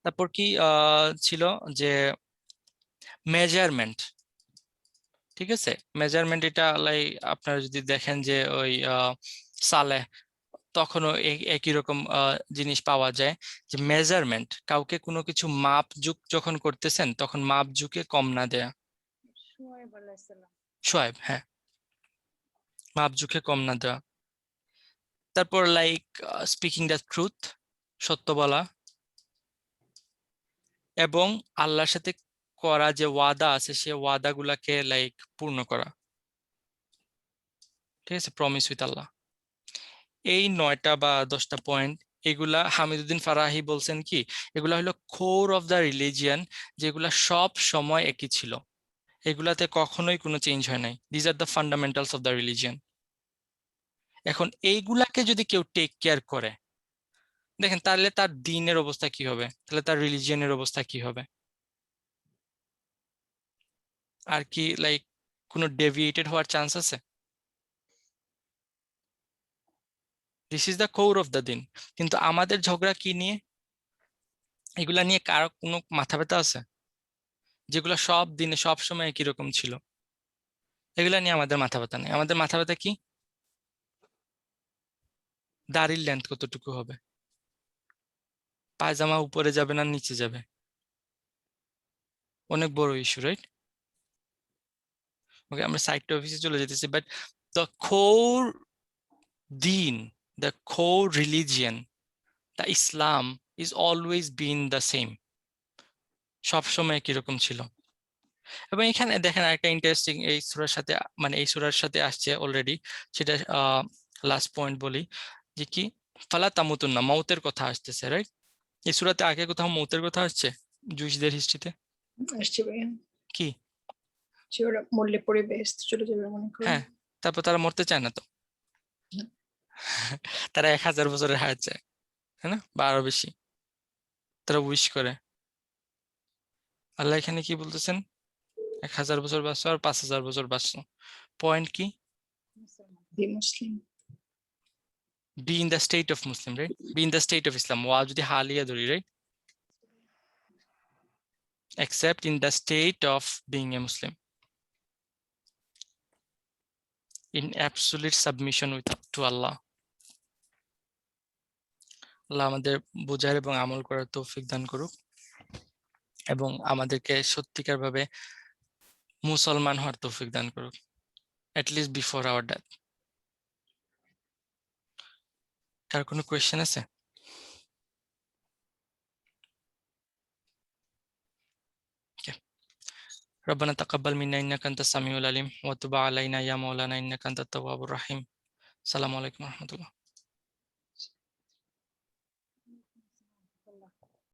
তারপর কি ছিল যে মেজারমেন্ট, ঠিক আছে, মেজারমেন্ট, এটা লাই আপনারা যদি দেখেন যে ওই সালেহ, তখনও একই রকম জিনিস পাওয়া যায় যে মেজারমেন্ট, কাউকে কোনো কিছু মাপ যুগ যখন করতেছেন তখন মাপ যুগে কম না দেয়া। শুআয়ব আলাইহিস সালাম। শোয়েব, হ্যাঁ, মাপ যুগে কম না দেওয়া। তারপর লাইক স্পিকিং দ্য ট্রুথ, সত্য বলা, এবং আল্লাহর সাথে করা যে ওয়াদা আছে সে ওয়াদাগুলাকে লাইক পূর্ণ করা, ঠিক আছে, প্রমিস উইথ আল্লাহ। এই 9টা বা 10টা পয়েন্ট, এগুলা হামিদুদ্দিন ফারাহি বলছেন কি এগুলা হলো কোর অফ দ্য রিলিজিয়ান, যেগুলা সব সময় একই ছিল, এগুলাতে কখনোই কোনো চেঞ্জ হয় নাই। These are the fundamentals of the religion. এখন এইগুলাকে যদি কেউ টেক কেয়ার করে, দেখেন তাহলে তার দ্বীনের অবস্থা কি হবে, তাহলে তার রিলিজিয়নের অবস্থা কি হবে? আর কি লাইক কোনো ডেভিয়েটেড হওয়ার চান্স আছে? This is the core of the দিন। কিন্তু আমাদের ঝগড়া কি নিয়ে? এগুলা নিয়ে কারো কোনো মাথা ব্যথা আছে? যেগুলো সব দিনে সব সময় একই রকম ছিল, এগুলা নিয়ে আমাদের মাথা ব্যথা নেই। আমাদের মাথা ব্যথা কি? দাড়ির লেন্থ কতটুকু হবে, পায়জামা উপরে যাবে না নিচে যাবে, অনেক বড় ইস্যু, রাইট? ওকে, আমরা সাইটটা অফিসে চলে যেতেছি, বাট দ্য কোর দিন, the core religion, the Islam is always been the same, সবসময় একই রকম ছিল। এবং এখানে দেখেন আরেকটা ইন্টারেস্টিং এই সূরার সাথে, মানে এই সূরার সাথে আসছে অলরেডি, সেটা লাস্ট পয়েন্ট বলি যে কি ফালা তামুতুন্না, মৌতের কথা আসতেছে, রাইট? এই সূরাতে আগে কোথাও মৌতের কথা আসছে জুইশদের হিস্ট্রিতে? আসছে ভাইয়া, কি? যে ওরা মরলে পরে বেহেশত চলে যাবে মনে করো। হ্যাঁ, তারপর তারা মরতে চায় না তো, না। তারা 1000 বছরের হায়াত চায়, হ্যাঁ না, বা আরো বেশি, তারা উইশ করে। আল্লাহ এখানে কি বলতেছেন? 1000 বছর বাঁচো আর 5000 বছর বাঁচো, পয়েন্ট কি? মুসলমান। Be Muslim. Be in the state of Muslim, right? Be in the state of Islam. ওয়া যদি হালিয়া ধরি, right? Except in the state of being a Muslim, in absolute submission to Allah. আল্লাহ আমাদের বোঝার এবং আমল করার তৌফিক দান করুক এবং আমাদেরকে সত্যিকার ভাবে মুসলমান হওয়ার তৌফিক দান করুক, at least before our death. কার কোনো কোয়েশ্চেন আছে? ربنا تقبل منا إنك أنت السميع العليم وتب علينا يا مولانا إنك أنت التواب الرحيم. السلام عليكم ورحمة الله.